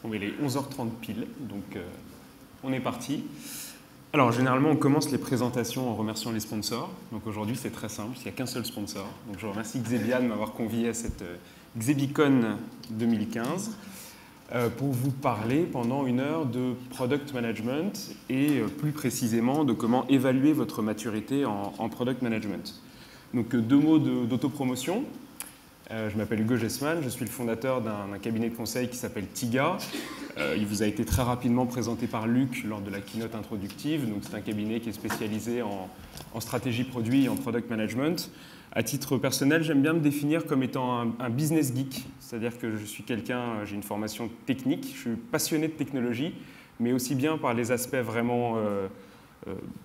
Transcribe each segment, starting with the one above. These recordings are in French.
Bon, il est 11h30 pile, donc on est parti. Alors, généralement, on commence les présentations en remerciant les sponsors. Donc aujourd'hui, c'est très simple, il n'y a qu'un seul sponsor. Donc je remercie Xebia de m'avoir convié à cette Xebicon 2015 pour vous parler pendant une heure de product management et plus précisément de comment évaluer votre maturité en product management. Donc deux mots d'autopromotion. Je m'appelle Hugo Gessman, je suis le fondateur d'un cabinet de conseil qui s'appelle TIGA. Il vous a été très rapidement présenté par Luc lors de la keynote introductive. Donc c'est un cabinet qui est spécialisé en stratégie produit et en product management. À titre personnel, j'aime bien me définir comme étant un business geek, c'est-à-dire que je suis quelqu'un, j'ai une formation technique, je suis passionné de technologie, mais aussi bien par les aspects vraiment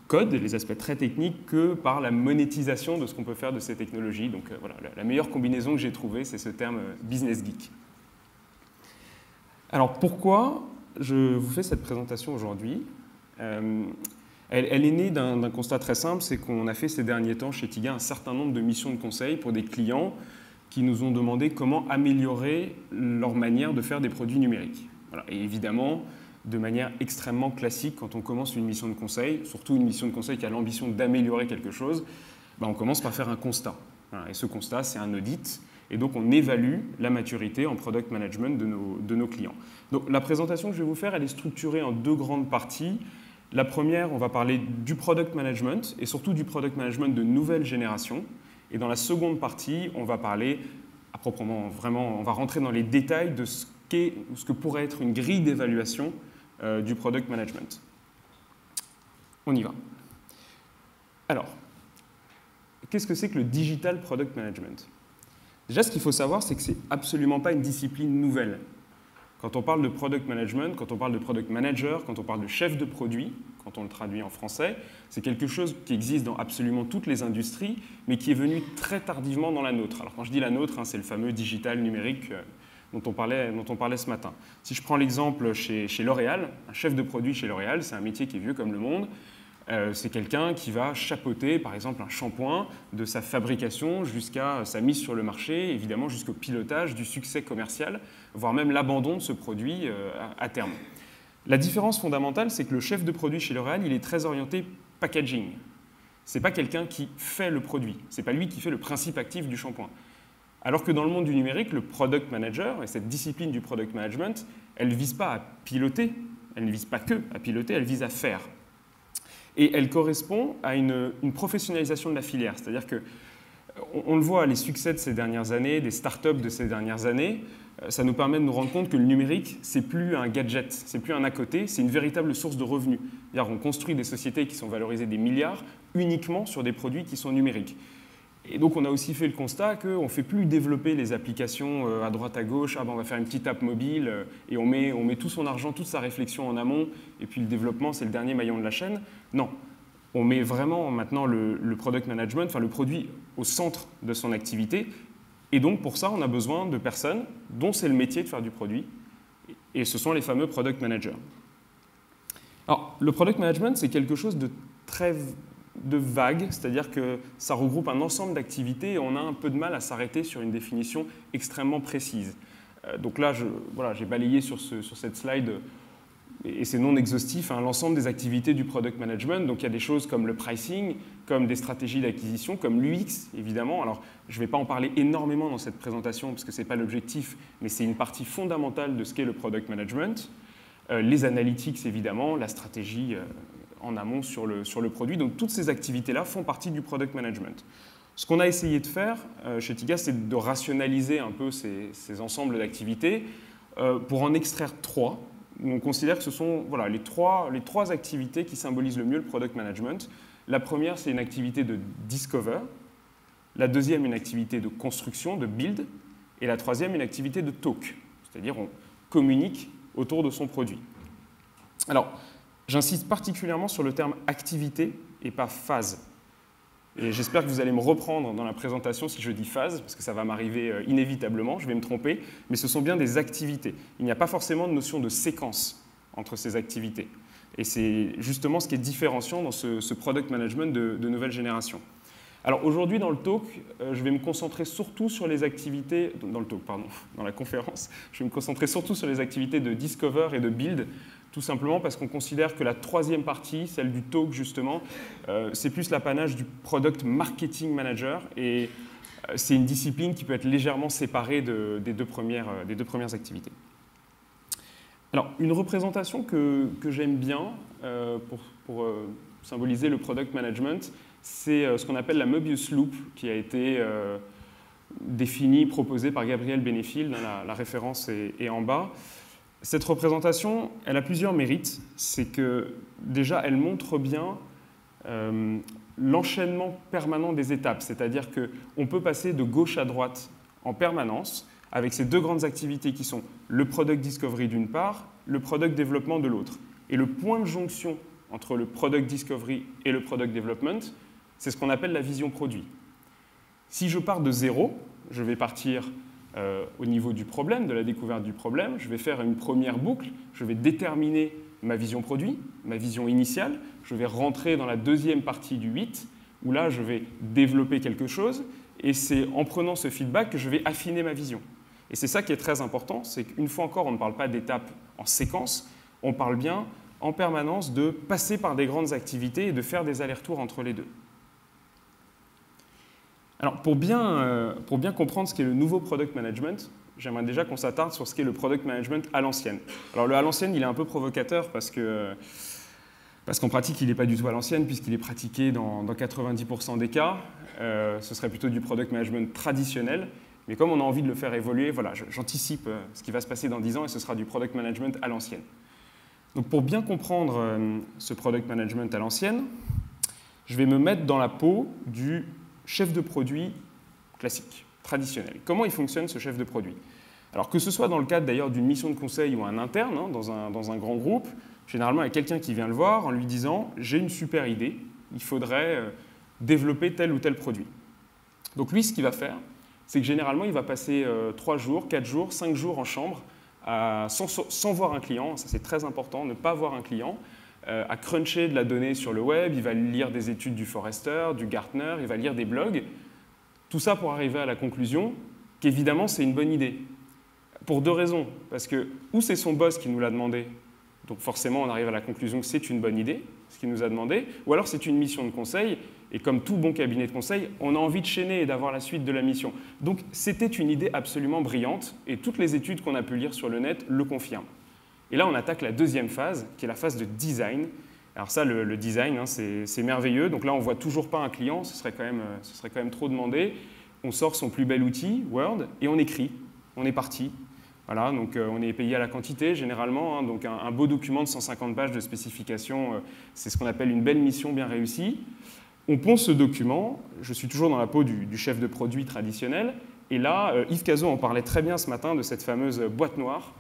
code, les aspects très techniques, que par la monétisation de ce qu'on peut faire de ces technologies. Donc voilà, la meilleure combinaison que j'ai trouvée, c'est ce terme business geek. Alors pourquoi je vous fais cette présentation aujourd'hui ? Elle est née d'un constat très simple, c'est qu'on a fait ces derniers temps chez TIGA un certain nombre de missions de conseil pour des clients qui nous ont demandé comment améliorer leur manière de faire des produits numériques. Voilà. Et évidemment, de manière extrêmement classique, quand on commence une mission de conseil, surtout une mission de conseil qui a l'ambition d'améliorer quelque chose, on commence par faire un constat. Voilà. Et ce constat, c'est un audit. Et donc, on évalue la maturité en product management de nos clients. Donc, la présentation que je vais vous faire, elle est structurée en deux grandes parties. La première, on va parler du product management et surtout du product management de nouvelle génération. Et dans la seconde partie, on va parler, à proprement vraiment, on va rentrer dans les détails de ce que pourrait être une grille d'évaluation du product management. On y va. Alors, qu'est-ce que c'est que le digital product management ? Déjà, ce qu'il faut savoir, c'est que ce n'est absolument pas une discipline nouvelle. Quand on parle de product management, quand on parle de product manager, quand on parle de chef de produit, quand on le traduit en français, c'est quelque chose qui existe dans absolument toutes les industries, mais qui est venu très tardivement dans la nôtre. Alors quand je dis la nôtre, c'est le fameux digital numérique dont on parlait ce matin. Si je prends l'exemple chez L'Oréal, un chef de produit chez L'Oréal, c'est un métier qui est vieux comme le monde. C'est quelqu'un qui va chapeauter, par exemple, un shampoing de sa fabrication jusqu'à sa mise sur le marché, évidemment jusqu'au pilotage du succès commercial, voire même l'abandon de ce produit à terme. La différence fondamentale, c'est que le chef de produit chez L'Oréal, il est très orienté packaging. Ce n'est pas quelqu'un qui fait le produit, ce n'est pas lui qui fait le principe actif du shampoing. Alors que dans le monde du numérique, le product manager, et cette discipline du product management, elle ne vise pas à piloter, elle ne vise pas que à piloter, elle vise à faire. Et elle correspond à une professionnalisation de la filière. C'est-à-dire qu'on le voit, les succès de ces dernières années, des startups de ces dernières années, ça nous permet de nous rendre compte que le numérique, ce n'est plus un gadget, ce n'est plus un à côté, c'est une véritable source de revenus. C'est-à-dire qu'on construit des sociétés qui sont valorisées des milliards uniquement sur des produits qui sont numériques. Et donc, on a aussi fait le constat qu'on ne fait plus développer les applications à droite à gauche. On va faire une petite app mobile et on met tout son argent, toute sa réflexion en amont. Et puis, le développement, c'est le dernier maillon de la chaîne. Non, on met vraiment maintenant le product management, enfin le produit, au centre de son activité. Et donc, pour ça, on a besoin de personnes dont c'est le métier de faire du produit. Et ce sont les fameux product managers. Alors, le product management, c'est quelque chose de très vague, c'est-à-dire que ça regroupe un ensemble d'activités et on a un peu de mal à s'arrêter sur une définition extrêmement précise. Donc là, j'ai balayé sur cette slide, et c'est non exhaustif, l'ensemble des activités du product management. Donc il y a des choses comme le pricing, comme des stratégies d'acquisition, comme l'UX, évidemment. Alors je ne vais pas en parler énormément dans cette présentation parce que ce n'est pas l'objectif, mais c'est une partie fondamentale de ce qu'est le product management. Les analytics, évidemment, la stratégie en amont sur le produit. Donc toutes ces activités-là font partie du product management. Ce qu'on a essayé de faire chez TIGA, c'est de rationaliser un peu ces ensembles d'activités pour en extraire trois. On considère que ce sont les trois activités qui symbolisent le mieux le product management. La première, c'est une activité de discover. La deuxième, une activité de construction, de build. Et la troisième, une activité de talk. C'est-à-dire on communique autour de son produit. Alors, j'insiste particulièrement sur le terme activité et pas phase. Et j'espère que vous allez me reprendre dans la présentation si je dis phase, parce que ça va m'arriver inévitablement, je vais me tromper, mais ce sont bien des activités. Il n'y a pas forcément de notion de séquence entre ces activités. Et c'est justement ce qui est différenciant dans ce product management de nouvelle génération. Alors aujourd'hui dans le talk, je vais me concentrer surtout sur les activités, dans la conférence, je vais me concentrer surtout sur les activités de discover et de build, tout simplement parce qu'on considère que la troisième partie, celle du talk justement, c'est plus l'apanage du product marketing manager et c'est une discipline qui peut être légèrement séparée des deux premières activités. Alors, une représentation que j'aime bien pour symboliser le product management, c'est ce qu'on appelle la Möbius Loop, qui a été définie, proposée par Gabriel Benefield, la référence est en bas. Cette représentation, elle a plusieurs mérites. C'est que, déjà, elle montre bien l'enchaînement permanent des étapes, c'est-à-dire qu'on peut passer de gauche à droite en permanence, avec ces deux grandes activités qui sont le product discovery d'une part, le product development de l'autre. Et le point de jonction entre le product discovery et le product development, c'est ce qu'on appelle la vision produit. Si je pars de zéro, je vais partir au niveau du problème, de la découverte du problème, je vais faire une première boucle, je vais déterminer ma vision produit, ma vision initiale, je vais rentrer dans la deuxième partie du 8, où là je vais développer quelque chose, et c'est en prenant ce feedback que je vais affiner ma vision. Et c'est ça qui est très important, c'est qu'une fois encore, on ne parle pas d'étapes en séquence, on parle bien en permanence de passer par des grandes activités et de faire des allers-retours entre les deux. Alors, pour bien comprendre ce qu'est le nouveau product management, j'aimerais déjà qu'on s'attarde sur ce qu'est le product management à l'ancienne. Alors, le à l'ancienne, il est un peu provocateur parce qu'en pratique, il n'est pas du tout à l'ancienne puisqu'il est pratiqué dans 90% des cas. Ce serait plutôt du product management traditionnel. Mais comme on a envie de le faire évoluer, voilà, j'anticipe ce qui va se passer dans 10 ans et ce sera du product management à l'ancienne. Donc pour bien comprendre ce product management à l'ancienne, je vais me mettre dans la peau du chef de produit classique, traditionnel. Comment il fonctionne ce chef de produit? Alors que ce soit dans le cadre d'ailleurs d'une mission de conseil ou un interne, dans un grand groupe, généralement il y a quelqu'un qui vient le voir en lui disant « j'ai une super idée, il faudrait développer tel ou tel produit ». Donc lui, ce qu'il va faire, c'est que généralement, il va passer 3 jours, 4 jours, 5 jours en chambre sans voir un client, ça c'est très important, ne pas voir un client, à cruncher de la donnée sur le web, il va lire des études du Forrester, du Gartner, il va lire des blogs, tout ça pour arriver à la conclusion qu'évidemment c'est une bonne idée. Pour 2 raisons, parce que ou c'est son boss qui nous l'a demandé, donc forcément on arrive à la conclusion que c'est une bonne idée, ce qu'il nous a demandé, ou alors c'est une mission de conseil, et comme tout bon cabinet de conseil, on a envie de chaîner et d'avoir la suite de la mission. Donc c'était une idée absolument brillante, et toutes les études qu'on a pu lire sur le net le confirment. Et là on attaque la deuxième phase, qui est la phase de design. Alors ça, le design, hein, c'est merveilleux, donc là on ne voit toujours pas un client, ce serait quand même trop demandé. On sort son plus bel outil, Word, et on écrit, on est parti. Voilà, donc on est payé à la quantité généralement, hein, donc un beau document de 150 pages de spécification, c'est ce qu'on appelle une belle mission bien réussie. On pond ce document, je suis toujours dans la peau du chef de produit traditionnel, et là, Yves Cazot en parlait très bien ce matin de cette fameuse boîte noire.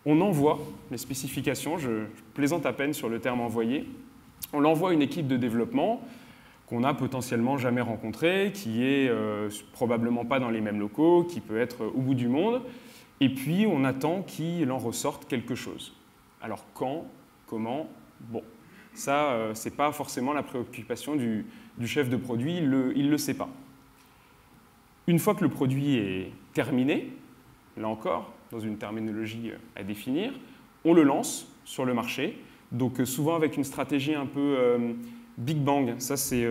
On envoie les spécifications, je plaisante à peine sur le terme envoyé, on l'envoie à une équipe de développement qu'on n'a potentiellement jamais rencontrée, qui est probablement pas dans les mêmes locaux, qui peut être au bout du monde, et puis on attend qu'il en ressorte quelque chose. Alors quand, comment, bon, ça c'est pas forcément la préoccupation du chef de produit, il le sait pas. Une fois que le produit est terminé, là encore, dans une terminologie à définir, on le lance sur le marché, donc souvent avec une stratégie un peu Big Bang. Ça c'est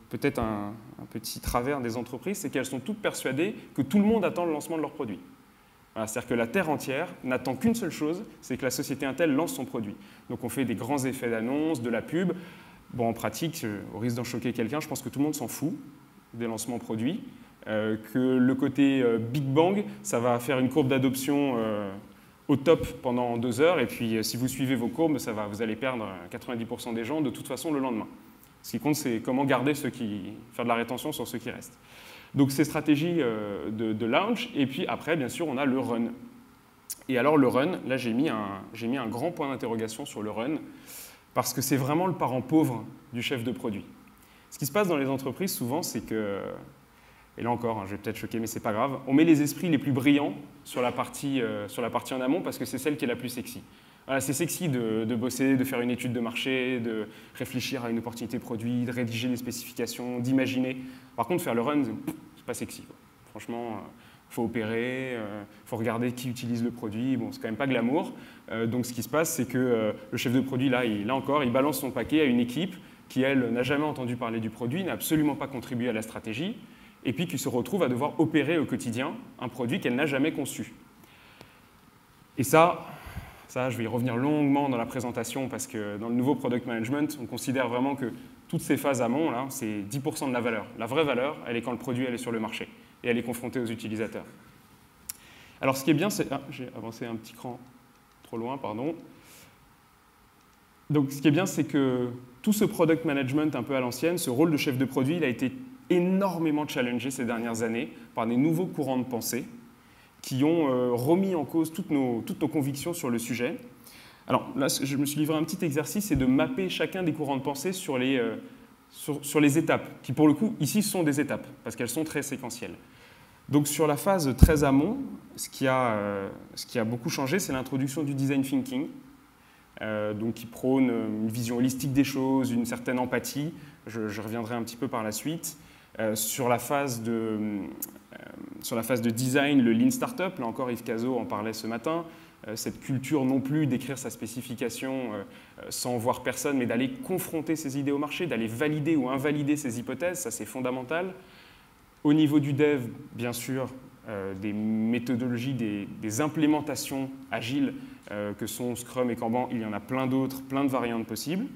peut-être un petit travers des entreprises, c'est qu'elles sont toutes persuadées que tout le monde attend le lancement de leur produit. Voilà, c'est-à-dire que la Terre entière n'attend qu'une seule chose, c'est que la société Intel lance son produit. Donc on fait des grands effets d'annonce, de la pub. Bon, en pratique, au risque d'en choquer quelqu'un, je pense que tout le monde s'en fout des lancements produits. Que le côté Big Bang, ça va faire une courbe d'adoption au top pendant 2 heures, et puis si vous suivez vos courbes, vous allez perdre 90% des gens de toute façon le lendemain. Ce qui compte, c'est comment garder faire de la rétention sur ceux qui restent. Donc ces stratégies de launch, et puis après, bien sûr, on a le run. Et alors le run, là j'ai mis un grand point d'interrogation sur le run, parce que c'est vraiment le parent pauvre du chef de produit. Ce qui se passe dans les entreprises souvent, c'est que, et là encore, hein, je vais peut-être choquer, mais c'est pas grave, on met les esprits les plus brillants sur la partie en amont, parce que c'est celle qui est la plus sexy. Voilà, c'est sexy de bosser, de faire une étude de marché, de réfléchir à une opportunité produit, de rédiger des spécifications, d'imaginer. Par contre, faire le run, c'est pas sexy, quoi. Franchement, il faut opérer, il faut regarder qui utilise le produit. Bon, c'est quand même pas glamour. Donc, ce qui se passe, c'est que le chef de produit, là encore, il balance son paquet à une équipe qui, elle, n'a jamais entendu parler du produit, n'a absolument pas contribué à la stratégie, et puis qui se retrouve à devoir opérer au quotidien un produit qu'elle n'a jamais conçu. Et ça, je vais y revenir longuement dans la présentation parce que dans le nouveau product management, on considère vraiment que toutes ces phases amont, là, c'est 10% de la valeur. La vraie valeur, elle est quand le produit elle est sur le marché et elle est confrontée aux utilisateurs. Alors ce qui est bien, c'est... Ah, j'ai avancé un petit cran trop loin, pardon. Donc ce qui est bien, c'est que tout ce product management un peu à l'ancienne, ce rôle de chef de produit, il a été énormément challengé ces dernières années par des nouveaux courants de pensée qui ont remis en cause toutes nos convictions sur le sujet. Alors là, je me suis livré un petit exercice, c'est de mapper chacun des courants de pensée sur les étapes, qui pour le coup, ici, sont des étapes, parce qu'elles sont très séquentielles. Donc sur la phase très amont, ce qui a beaucoup changé, c'est l'introduction du design thinking, donc qui prône une vision holistique des choses, une certaine empathie. Je reviendrai un petit peu par la suite. Sur la phase de design, le Lean Startup, là encore Yves Cazot en parlait ce matin, cette culture non plus d'écrire sa spécification sans voir personne, mais d'aller confronter ses idées au marché, d'aller valider ou invalider ses hypothèses, ça c'est fondamental. Au niveau du dev, bien sûr, des méthodologies, des implémentations agiles que sont Scrum et Kanban, il y en a plein d'autres, plein de variantes possibles.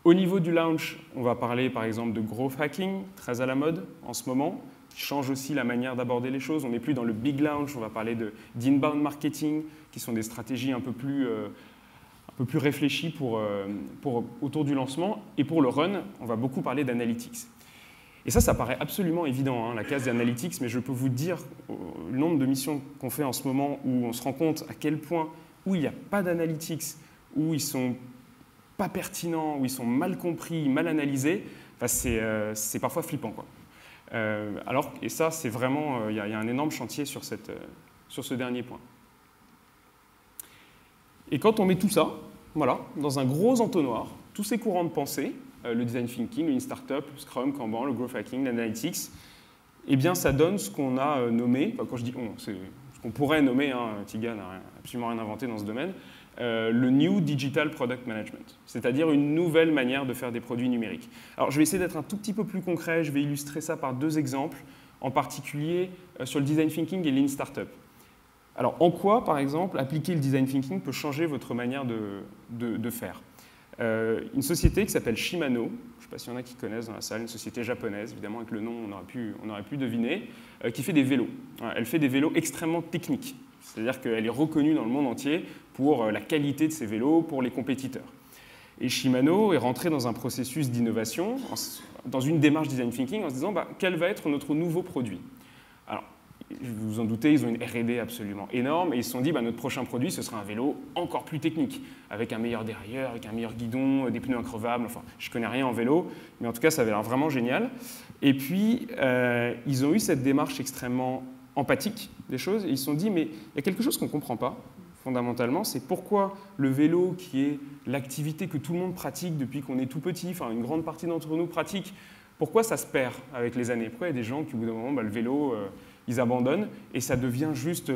Au niveau du launch, on va parler par exemple de growth hacking, très à la mode en ce moment, qui change aussi la manière d'aborder les choses. On n'est plus dans le big launch, on va parler d'inbound marketing, qui sont des stratégies un peu plus réfléchies autour du lancement. Et pour le run, on va beaucoup parler d'analytics. Et ça paraît absolument évident, hein, la case d'analytics, mais je peux vous dire le nombre de missions qu'on fait en ce moment où on se rend compte à quel point, où il n'y a pas d'analytics, où ils sont pas pertinents, où ils sont mal compris, mal analysés, enfin, c'est parfois flippant, quoi. Et ça, c'est vraiment, il y a un énorme chantier sur ce dernier point. Et quand on met tout ça, voilà, dans un gros entonnoir, tous ces courants de pensée, le design thinking, le Lean Startup, le Scrum, Kanban, le growth hacking, l'analytics, eh bien, ça donne ce qu'on a nommé, enfin, quand je dis on, c'est ce qu'on pourrait nommer, hein, Tiga n'a absolument rien inventé dans ce domaine, le New Digital Product Management, c'est-à-dire une nouvelle manière de faire des produits numériques. Alors, je vais essayer d'être un tout petit peu plus concret, je vais illustrer ça par deux exemples, en particulier sur le design thinking et Lean Startup. Alors, en quoi, par exemple, appliquer le design thinking peut changer votre manière de faire? Une société qui s'appelle Shimano, je ne sais pas s'il y en a qui connaissent dans la salle, une société japonaise, évidemment avec le nom on aurait pu deviner, qui fait des vélos. Elle fait des vélos extrêmement techniques, c'est-à-dire qu'elle est reconnue dans le monde entier pour la qualité de ses vélos, pour les compétiteurs. Et Shimano est rentré dans un processus d'innovation, dans une démarche design thinking, en se disant quel va être notre nouveau produit. Alors, vous vous en doutez, ils ont une R&D absolument énorme et ils se sont dit notre prochain produit, ce sera un vélo encore plus technique, avec un meilleur dérailleur, avec un meilleur guidon, des pneus increvables, enfin, je ne connais rien en vélo, mais en tout cas, ça avait l'air vraiment génial. Et puis, ils ont eu cette démarche extrêmement empathique des choses et ils se sont dit, mais il y a quelque chose qu'on ne comprend pas, fondamentalement, c'est pourquoi le vélo, qui est l'activité que tout le monde pratique depuis qu'on est tout petit, enfin une grande partie d'entre nous pratique, pourquoi ça se perd avec les années? Pourquoi il y a des gens qui, au bout d'un moment, le vélo, ils abandonnent et ça devient juste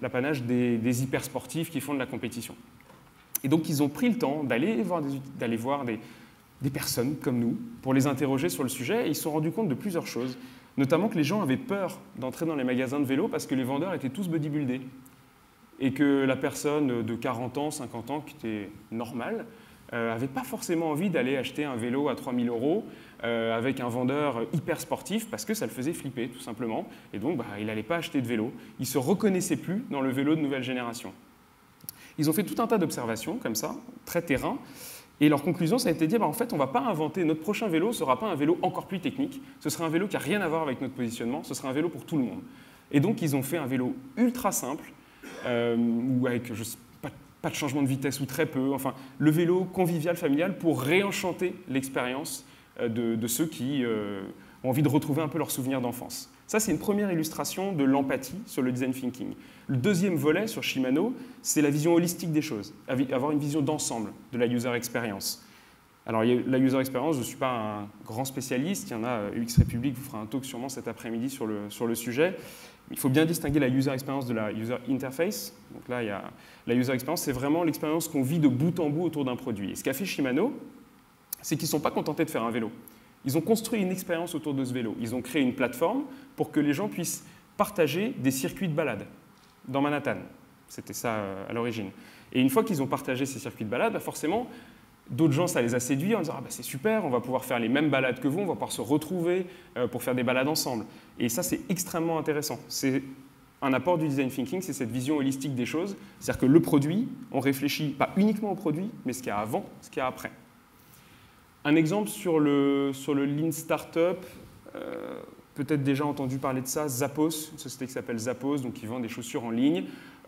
l'apanage des hypersportifs qui font de la compétition. Et donc, ils ont pris le temps d'aller voir des personnes comme nous pour les interroger sur le sujet et ils se sont rendus compte de plusieurs choses, notamment que les gens avaient peur d'entrer dans les magasins de vélo parce que les vendeurs étaient tous bodybuildés et que la personne de 40 ans, 50 ans, qui était normale, n'avait pas forcément envie d'aller acheter un vélo à 3 000 € avec un vendeur hyper sportif parce que ça le faisait flipper, tout simplement. Et donc, il n'allait pas acheter de vélo. Il ne se reconnaissait plus dans le vélo de nouvelle génération. Ils ont fait tout un tas d'observations comme ça, très terrain. Et leur conclusion, ça a été de dire, en fait, on ne va pas inventer, notre prochain vélo ne sera pas un vélo encore plus technique. Ce sera un vélo qui n'a rien à voir avec notre positionnement. Ce sera un vélo pour tout le monde. Et donc, ils ont fait un vélo ultra simple, ou avec, je sais pas de changement de vitesse ou très peu, enfin, le vélo convivial, familial, pour réenchanter l'expérience de ceux qui ont envie de retrouver un peu leurs souvenirs d'enfance. Ça, c'est une première illustration de l'empathie sur le design thinking. Le deuxième volet sur Shimano, c'est la vision holistique des choses, avoir une vision d'ensemble de la user experience. Alors, la user experience, je ne suis pas un grand spécialiste. Il y en a, UX République vous fera un talk sûrement cet après-midi sur le sujet. Il faut bien distinguer la user experience de la user interface. Donc là, il y a la user experience, c'est vraiment l'expérience qu'on vit de bout en bout autour d'un produit. Et ce qu'a fait Shimano, c'est qu'ils ne sont pas contentés de faire un vélo. Ils ont construit une expérience autour de ce vélo. Ils ont créé une plateforme pour que les gens puissent partager des circuits de balade dans Manhattan. C'était ça à l'origine. Et une fois qu'ils ont partagé ces circuits de balade, forcément, d'autres gens, ça les a séduits en disant « Ah, c'est super, on va pouvoir faire les mêmes balades que vous, on va pouvoir se retrouver pour faire des balades ensemble. » Et ça, c'est extrêmement intéressant. C'est un apport du design thinking, c'est cette vision holistique des choses. C'est-à-dire que le produit, on réfléchit pas uniquement au produit, mais ce qu'il y a avant, ce qu'il y a après. Un exemple sur le Lean Startup, peut-être déjà entendu parler de ça, Zappos, une société qui s'appelle Zappos, donc qui vend des chaussures en ligne.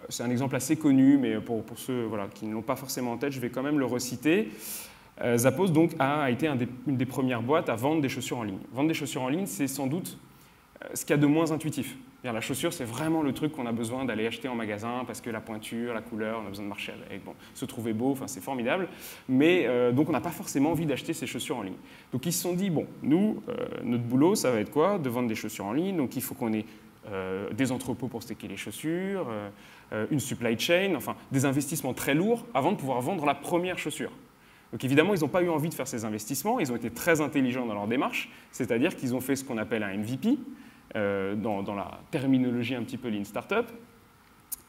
C'est un exemple assez connu, mais pour ceux qui ne l'ont pas forcément en tête, je vais quand même le reciter. Zappos donc, a été une des premières boîtes à vendre des chaussures en ligne. Vendre des chaussures en ligne, c'est sans doute ce qu'il y a de moins intuitif. La chaussure, c'est vraiment le truc qu'on a besoin d'aller acheter en magasin parce que la pointure, la couleur, on a besoin de marcher avec, bon, se trouver beau, c'est formidable. Mais donc, on n'a pas forcément envie d'acheter ces chaussures en ligne. Donc, ils se sont dit, bon, nous, notre boulot, ça va être quoi? De vendre des chaussures en ligne. Donc, il faut qu'on ait des entrepôts pour stocker les chaussures, une supply chain, enfin, des investissements très lourds avant de pouvoir vendre la première chaussure. Donc évidemment, ils n'ont pas eu envie de faire ces investissements, ils ont été très intelligents dans leur démarche, c'est-à-dire qu'ils ont fait ce qu'on appelle un MVP, dans la terminologie un petit peu Lean Startup,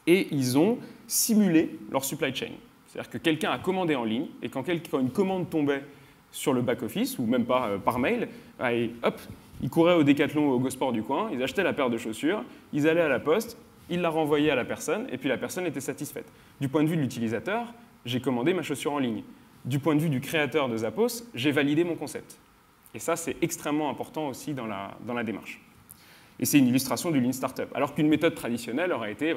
et ils ont simulé leur supply chain. C'est-à-dire que quelqu'un a commandé en ligne, et quand une commande tombait sur le back-office, ou même par mail, et hop, ils couraient au Decathlon ou au Go-Sport du coin, ils achetaient la paire de chaussures, ils allaient à la poste, ils la renvoyaient à la personne, et puis la personne était satisfaite. Du point de vue de l'utilisateur, j'ai commandé ma chaussure en ligne. Du point de vue du créateur de Zappos, j'ai validé mon concept. Et ça, c'est extrêmement important aussi dans la démarche. Et c'est une illustration du Lean Startup. Alors qu'une méthode traditionnelle aurait été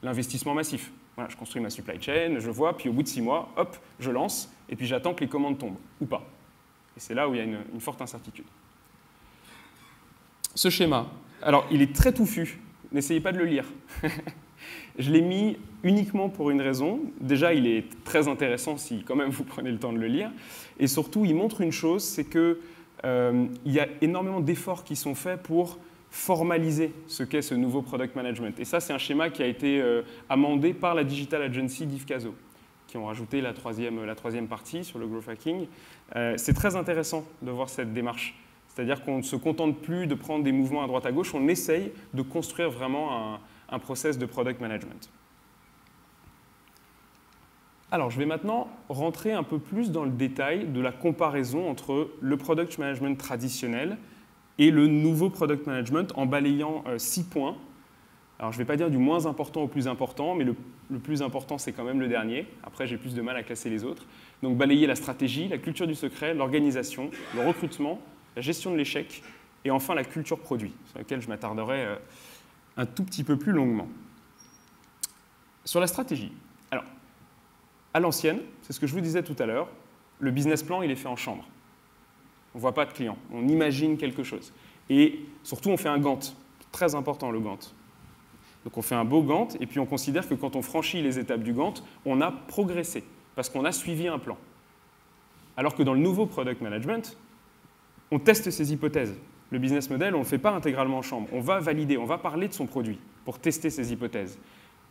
l'investissement massif. Voilà, je construis ma supply chain, je vois, puis au bout de 6 mois, hop, je lance, et puis j'attends que les commandes tombent, ou pas. Et c'est là où il y a une forte incertitude. Ce schéma, alors il est très touffu, n'essayez pas de le lire. Je l'ai mis uniquement pour une raison. Déjà, il est très intéressant si quand même vous prenez le temps de le lire. Et surtout, il montre une chose, c'est qu'il y a énormément d'efforts qui sont faits pour formaliser ce qu'est ce nouveau product management. Et ça, c'est un schéma qui a été amendé par la digital agency d'Yves Cazot, qui ont rajouté la troisième partie sur le growth hacking. C'est très intéressant de voir cette démarche. C'est-à-dire qu'on ne se contente plus de prendre des mouvements à droite à gauche, on essaye de construire vraiment un process de product management. Alors, je vais maintenant rentrer un peu plus dans le détail de la comparaison entre le product management traditionnel et le nouveau product management en balayant 6 points. Alors, je ne vais pas dire du moins important au plus important, mais le plus important, c'est quand même le dernier. Après, j'ai plus de mal à classer les autres. Donc, balayer la stratégie, la culture du secret, l'organisation, le recrutement, la gestion de l'échec et enfin la culture produit, sur laquelle je m'attarderai un tout petit peu plus longuement. Sur la stratégie. Alors, à l'ancienne, c'est ce que je vous disais tout à l'heure, le business plan, il est fait en chambre. On ne voit pas de client, on imagine quelque chose. Et surtout, on fait un Gantt. Très important, le Gantt. Donc, on fait un beau Gantt, et puis on considère que quand on franchit les étapes du Gantt, on a progressé, parce qu'on a suivi un plan. Alors que dans le nouveau product management, on teste ses hypothèses. Le business model, on ne le fait pas intégralement en chambre. On va valider, on va parler de son produit pour tester ses hypothèses.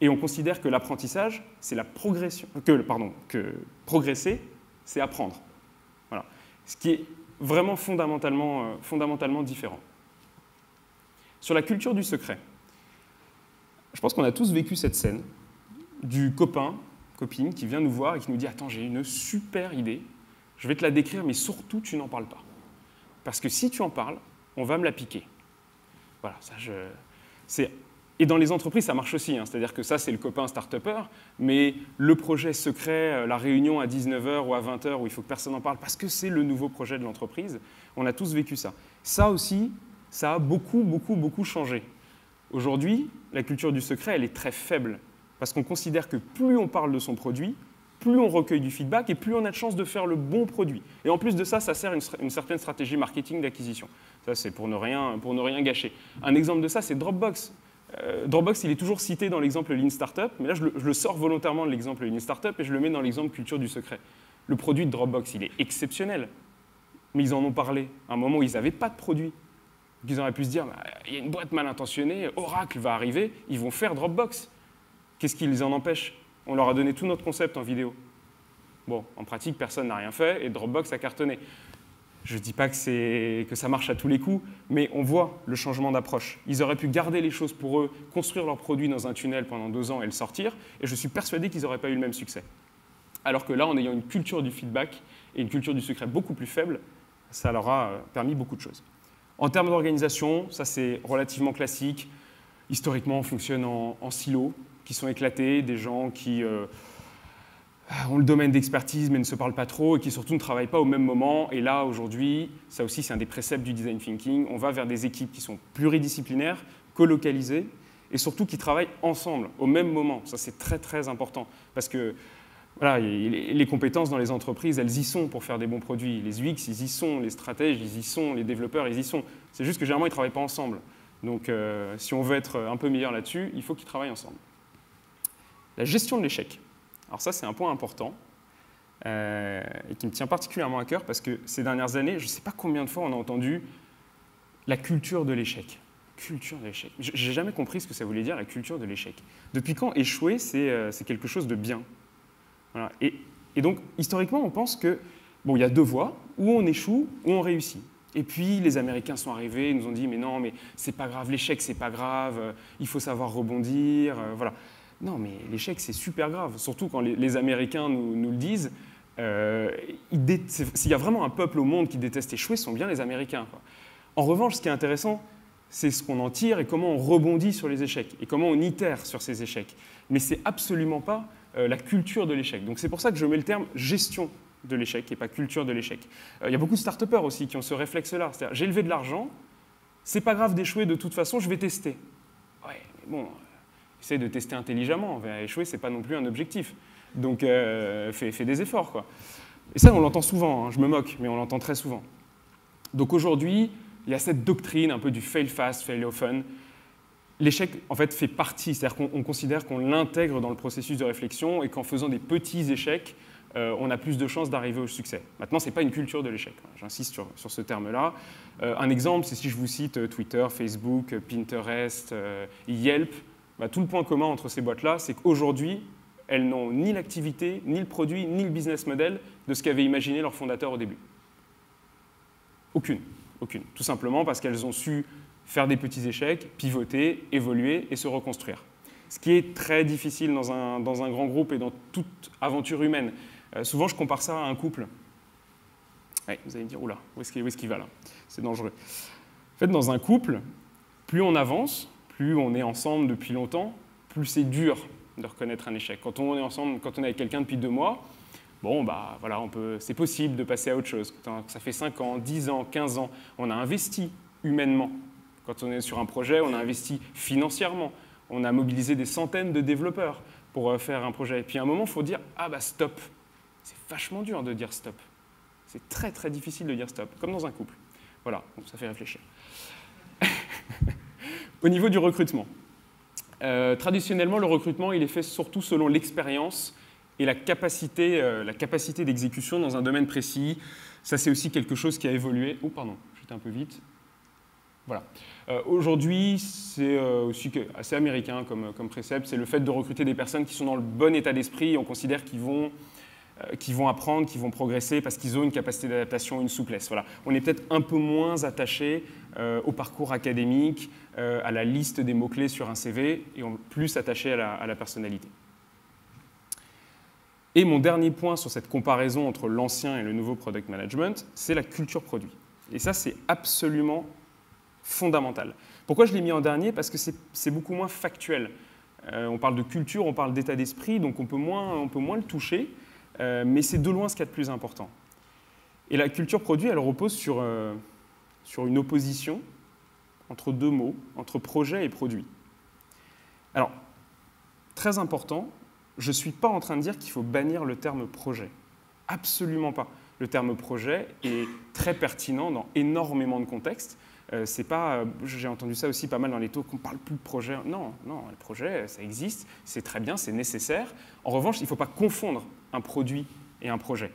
Et on considère que l'apprentissage, c'est la progression. Que progresser, c'est apprendre. Voilà. Ce qui est vraiment fondamentalement différent. Sur la culture du secret, je pense qu'on a tous vécu cette scène du copine qui vient nous voir et qui nous dit « Attends, j'ai une super idée, je vais te la décrire, mais surtout, tu n'en parles pas. Parce que si tu en parles, on va me la piquer. » Voilà, ça, Et dans les entreprises, ça marche aussi. C'est-à-dire que ça, c'est le copain start-upper, mais le projet secret, la réunion à 19h ou à 20h où il faut que personne n'en parle parce que c'est le nouveau projet de l'entreprise, on a tous vécu ça. Ça aussi, ça a beaucoup changé. Aujourd'hui, la culture du secret, elle est très faible parce qu'on considère que plus on parle de son produit, plus on recueille du feedback et plus on a de chances de faire le bon produit. Et en plus de ça, ça sert une certaine stratégie marketing d'acquisition. Ça, c'est pour ne rien gâcher. Un exemple de ça, c'est Dropbox. Dropbox, il est toujours cité dans l'exemple Lean Startup, mais là, je le sors volontairement de l'exemple Lean Startup et je le mets dans l'exemple culture du secret. Le produit de Dropbox, il est exceptionnel, mais ils en ont parlé à un moment où ils n'avaient pas de produit. Donc, ils auraient pu se dire, il y a une boîte mal intentionnée, Oracle va arriver, ils vont faire Dropbox. Qu'est-ce qui les en empêche? On leur a donné tout notre concept en vidéo. Bon, en pratique, personne n'a rien fait et Dropbox a cartonné. Je ne dis pas que ça marche à tous les coups, mais on voit le changement d'approche. Ils auraient pu garder les choses pour eux, construire leur produit dans un tunnel pendant 2 ans et le sortir, et je suis persuadé qu'ils n'auraient pas eu le même succès. Alors que là, en ayant une culture du feedback et une culture du secret beaucoup plus faible, ça leur a permis beaucoup de choses. En termes d'organisation, ça c'est relativement classique. Historiquement, on fonctionne en silos qui sont éclatés, des gens qui ont le domaine d'expertise mais ne se parlent pas trop et qui surtout ne travaillent pas au même moment. Et là, aujourd'hui, ça aussi c'est un des préceptes du design thinking, on va vers des équipes qui sont pluridisciplinaires, colocalisées et surtout qui travaillent ensemble au même moment. Ça c'est très très important parce que voilà, les compétences dans les entreprises, elles y sont pour faire des bons produits. Les UX, ils y sont, les stratèges, ils y sont, les développeurs, ils y sont. C'est juste que généralement, ils ne travaillent pas ensemble. Donc, si on veut être un peu meilleur là-dessus, il faut qu'ils travaillent ensemble. La gestion de l'échec. Alors ça, c'est un point important et qui me tient particulièrement à cœur parce que ces dernières années, je ne sais pas combien de fois on a entendu la culture de l'échec. Culture de l'échec. Je n'ai jamais compris ce que ça voulait dire, la culture de l'échec. Depuis quand échouer, c'est quelque chose de bien? Voilà. Et donc, historiquement, on pense que bon, il y a 2 voies, où on échoue, où on réussit. Et puis, les Américains sont arrivés, ils nous ont dit, mais non, mais c'est pas grave, l'échec, c'est pas grave, il faut savoir rebondir, voilà. Non, mais l'échec, c'est super grave, surtout quand les Américains nous le disent. S'il y a vraiment un peuple au monde qui déteste échouer, ce sont bien les Américains, quoi. En revanche, ce qui est intéressant, c'est ce qu'on en tire et comment on rebondit sur les échecs, et comment on itère sur ces échecs. Mais c'est absolument pas la culture de l'échec. Donc c'est pour ça que je mets le terme gestion de l'échec et pas culture de l'échec. Il y a beaucoup de start-upers aussi qui ont ce réflexe-là. C'est-à-dire, j'ai levé de l'argent, c'est pas grave d'échouer de toute façon, je vais tester. Ouais, mais bon, essaie de tester intelligemment. Échouer, c'est pas non plus un objectif. Donc fais des efforts, quoi. Et ça, on l'entend souvent, hein, je me moque, mais on l'entend très souvent. Donc aujourd'hui, il y a cette doctrine un peu du fail fast, fail often. L'échec, en fait, fait partie, c'est-à-dire qu'on considère qu'on l'intègre dans le processus de réflexion et qu'en faisant des petits échecs, on a plus de chances d'arriver au succès. Maintenant, ce n'est pas une culture de l'échec. J'insiste sur ce terme-là. Un exemple, c'est si je vous cite Twitter, Facebook, Pinterest, Yelp. Tout le point commun entre ces boîtes-là, c'est qu'aujourd'hui, elles n'ont ni l'activité, ni le produit, ni le business model de ce qu'avaient imaginé leurs fondateurs au début. Aucune. Tout simplement parce qu'elles ont su faire des petits échecs, pivoter, évoluer et se reconstruire. Ce qui est très difficile dans un grand groupe et dans toute aventure humaine. Souvent, je compare ça à un couple. Ouais, vous allez me dire, oula, où est-ce qu'il va là? C'est dangereux. En fait, dans un couple, plus on avance, plus on est ensemble depuis longtemps, plus c'est dur de reconnaître un échec. Quand on est ensemble, quand on est avec quelqu'un depuis 2 mois, bon, voilà, c'est possible de passer à autre chose. Quand ça fait 5 ans, 10 ans, 15 ans, on a investi humainement. Quand on est sur un projet, on a investi financièrement. On a mobilisé des centaines de développeurs pour faire un projet. Et puis à un moment, il faut dire « Ah stop ». C'est vachement dur de dire stop. C'est très très difficile de dire stop, comme dans un couple. Voilà, donc ça fait réfléchir. Au niveau du recrutement. Traditionnellement, le recrutement, il est fait surtout selon l'expérience et la capacité d'exécution dans un domaine précis. Ça, c'est aussi quelque chose qui a évolué. Oh, pardon, j'étais un peu vite. Voilà. Aujourd'hui, c'est aussi assez américain comme précepte, c'est le fait de recruter des personnes qui sont dans le bon état d'esprit et on considère qu'ils vont apprendre, qu'ils vont progresser parce qu'ils ont une capacité d'adaptation, une souplesse. Voilà. On est peut-être un peu moins attaché au parcours académique, à la liste des mots-clés sur un CV et plus attaché à la personnalité. Et mon dernier point sur cette comparaison entre l'ancien et le nouveau product management, c'est la culture produit. Et ça, c'est absolument fondamental. Pourquoi je l'ai mis en dernier? Parce que c'est beaucoup moins factuel. On parle de culture, on parle d'état d'esprit, donc on peut moins le toucher, mais c'est de loin ce qu'il y a de plus important. Et la culture produit, elle repose sur une opposition entre 2 mots, entre projet et produit. Alors, très important, je ne suis pas en train de dire qu'il faut bannir le terme projet. Absolument pas. Le terme projet est très pertinent dans énormément de contextes. J'ai entendu ça aussi pas mal dans les talks, qu'on ne parle plus de projet. Non, le projet, ça existe, c'est très bien, c'est nécessaire. En revanche, il ne faut pas confondre un produit et un projet.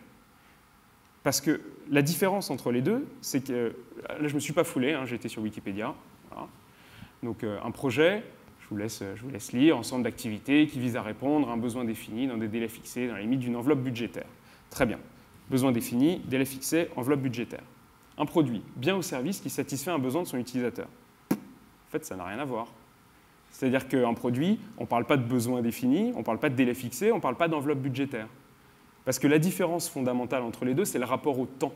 Parce que la différence entre les deux, c'est que, là je ne me suis pas foulé, j'ai été sur Wikipédia. Voilà. Donc un projet, je vous laisse lire, ensemble d'activités qui visent à répondre à un besoin défini dans des délais fixés, dans la limite d'une enveloppe budgétaire. Très bien. Besoin défini, délai fixé, enveloppe budgétaire. Un produit, bien ou service qui satisfait un besoin de son utilisateur. En fait, ça n'a rien à voir. C'est-à-dire qu'un produit, on ne parle pas de besoin défini, on ne parle pas de délai fixé, on ne parle pas d'enveloppe budgétaire. Parce que la différence fondamentale entre les deux, c'est le rapport au temps.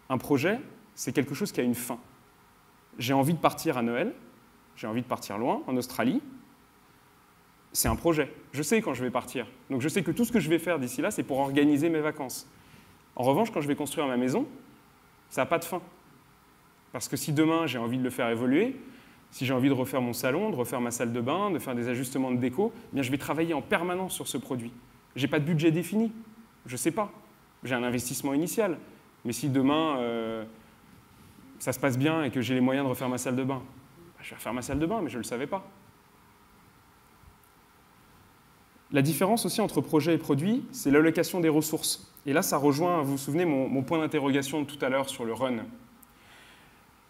Un projet, c'est quelque chose qui a une fin. J'ai envie de partir à Noël, j'ai envie de partir loin, en Australie. C'est un projet. Je sais quand je vais partir. Donc je sais que tout ce que je vais faire d'ici là, c'est pour organiser mes vacances. En revanche, quand je vais construire ma maison, ça n'a pas de fin. Parce que si demain, j'ai envie de le faire évoluer, si j'ai envie de refaire mon salon, de refaire ma salle de bain, de faire des ajustements de déco, eh bien, je vais travailler en permanence sur ce produit. Je n'ai pas de budget défini. Je ne sais pas. J'ai un investissement initial. Mais si demain, ça se passe bien et que j'ai les moyens de refaire ma salle de bain, je vais refaire ma salle de bain, mais je ne le savais pas. La différence aussi entre projet et produit, c'est l'allocation des ressources. Et là, ça rejoint, vous vous souvenez, mon point d'interrogation de tout à l'heure sur le run.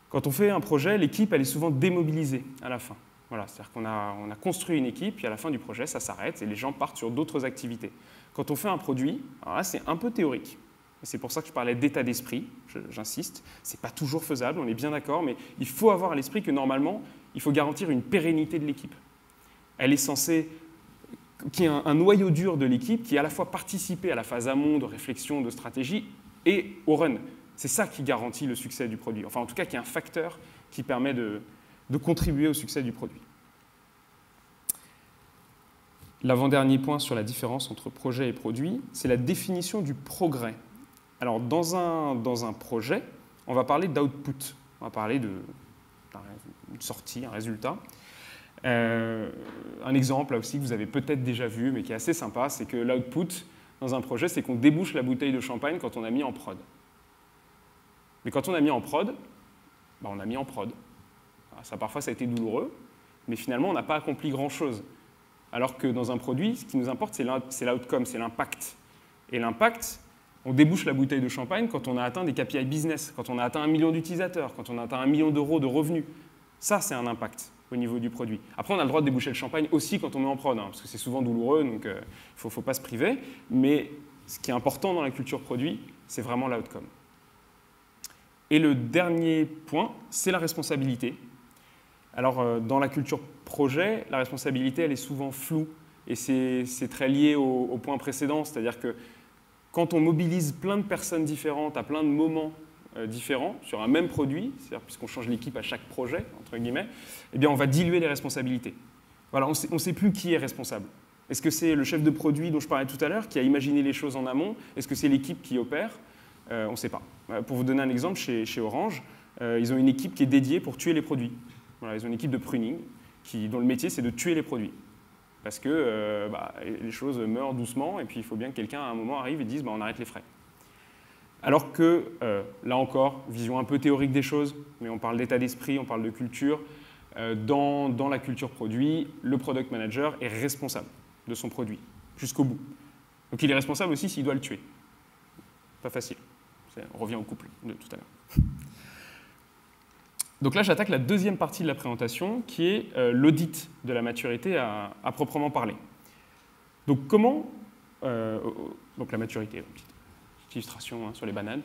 Quand on fait un projet, l'équipe, elle est souvent démobilisée à la fin. Voilà, c'est-à-dire qu'on a construit une équipe, puis à la fin du projet, ça s'arrête et les gens partent sur d'autres activités. Quand on fait un produit, alors là, c'est un peu théorique. C'est pour ça que je parlais d'état d'esprit, j'insiste. Ce n'est pas toujours faisable, on est bien d'accord, mais il faut avoir à l'esprit que normalement, il faut garantir une pérennité de l'équipe. Elle est censée qu'il y ait un noyau dur de l'équipe qui à la fois participer à la phase amont de réflexion, de stratégie et au run. C'est ça qui garantit le succès du produit. Enfin, en tout cas, qui est un facteur qui permet de contribuer au succès du produit. L'avant-dernier point sur la différence entre projet et produit, c'est la définition du progrès. Alors, dans un projet, on va parler d'output. On va parler d'une sortie, un résultat. Un exemple là aussi que vous avez peut-être déjà vu, mais qui est assez sympa, c'est que l'output dans un projet, c'est qu'on débouche la bouteille de champagne quand on a mis en prod. Mais quand on a mis en prod, on a mis en prod. Ça, parfois, ça a été douloureux, mais finalement, on n'a pas accompli grand-chose. Alors que dans un produit, ce qui nous importe, c'est l'outcome, c'est l'impact. Et l'impact, on débouche la bouteille de champagne quand on a atteint des KPI business, quand on a atteint 1 million d'utilisateurs, quand on a atteint 1 million d'euros de revenus. Ça, c'est un impact au niveau du produit. Après, on a le droit de déboucher le champagne aussi quand on met en prod, parce que c'est souvent douloureux, donc il ne faut pas se priver. Mais ce qui est important dans la culture produit, c'est vraiment l'outcome. Et le dernier point, c'est la responsabilité. Alors, dans la culture projet, la responsabilité, elle est souvent floue. Et c'est très lié au point précédent, c'est-à-dire que quand on mobilise plein de personnes différentes à plein de moments différents sur un même produit, c'est-à-dire puisqu'on change l'équipe à chaque projet, entre guillemets, eh bien, on va diluer les responsabilités. Voilà, on ne sait plus qui est responsable. Est-ce que c'est le chef de produit dont je parlais tout à l'heure qui a imaginé les choses en amont? Est-ce que c'est l'équipe qui opère? On ne sait pas. Pour vous donner un exemple, chez Orange, ils ont une équipe qui est dédiée pour tuer les produits. Voilà, ils ont une équipe de pruning dont le métier, c'est de tuer les produits. Parce que les choses meurent doucement et puis il faut bien que quelqu'un, à un moment, arrive et dise on arrête les frais. Alors que, là encore, vision un peu théorique des choses, mais on parle d'état d'esprit, on parle de culture. Dans la culture produit, le product manager est responsable de son produit, jusqu'au bout. Donc il est responsable aussi s'il doit le tuer. Pas facile. On revient au couple de tout à l'heure. Donc là, j'attaque la deuxième partie de la présentation, qui est l'audit de la maturité à proprement parler. Donc comment... donc la maturité, petite illustration sur les bananes.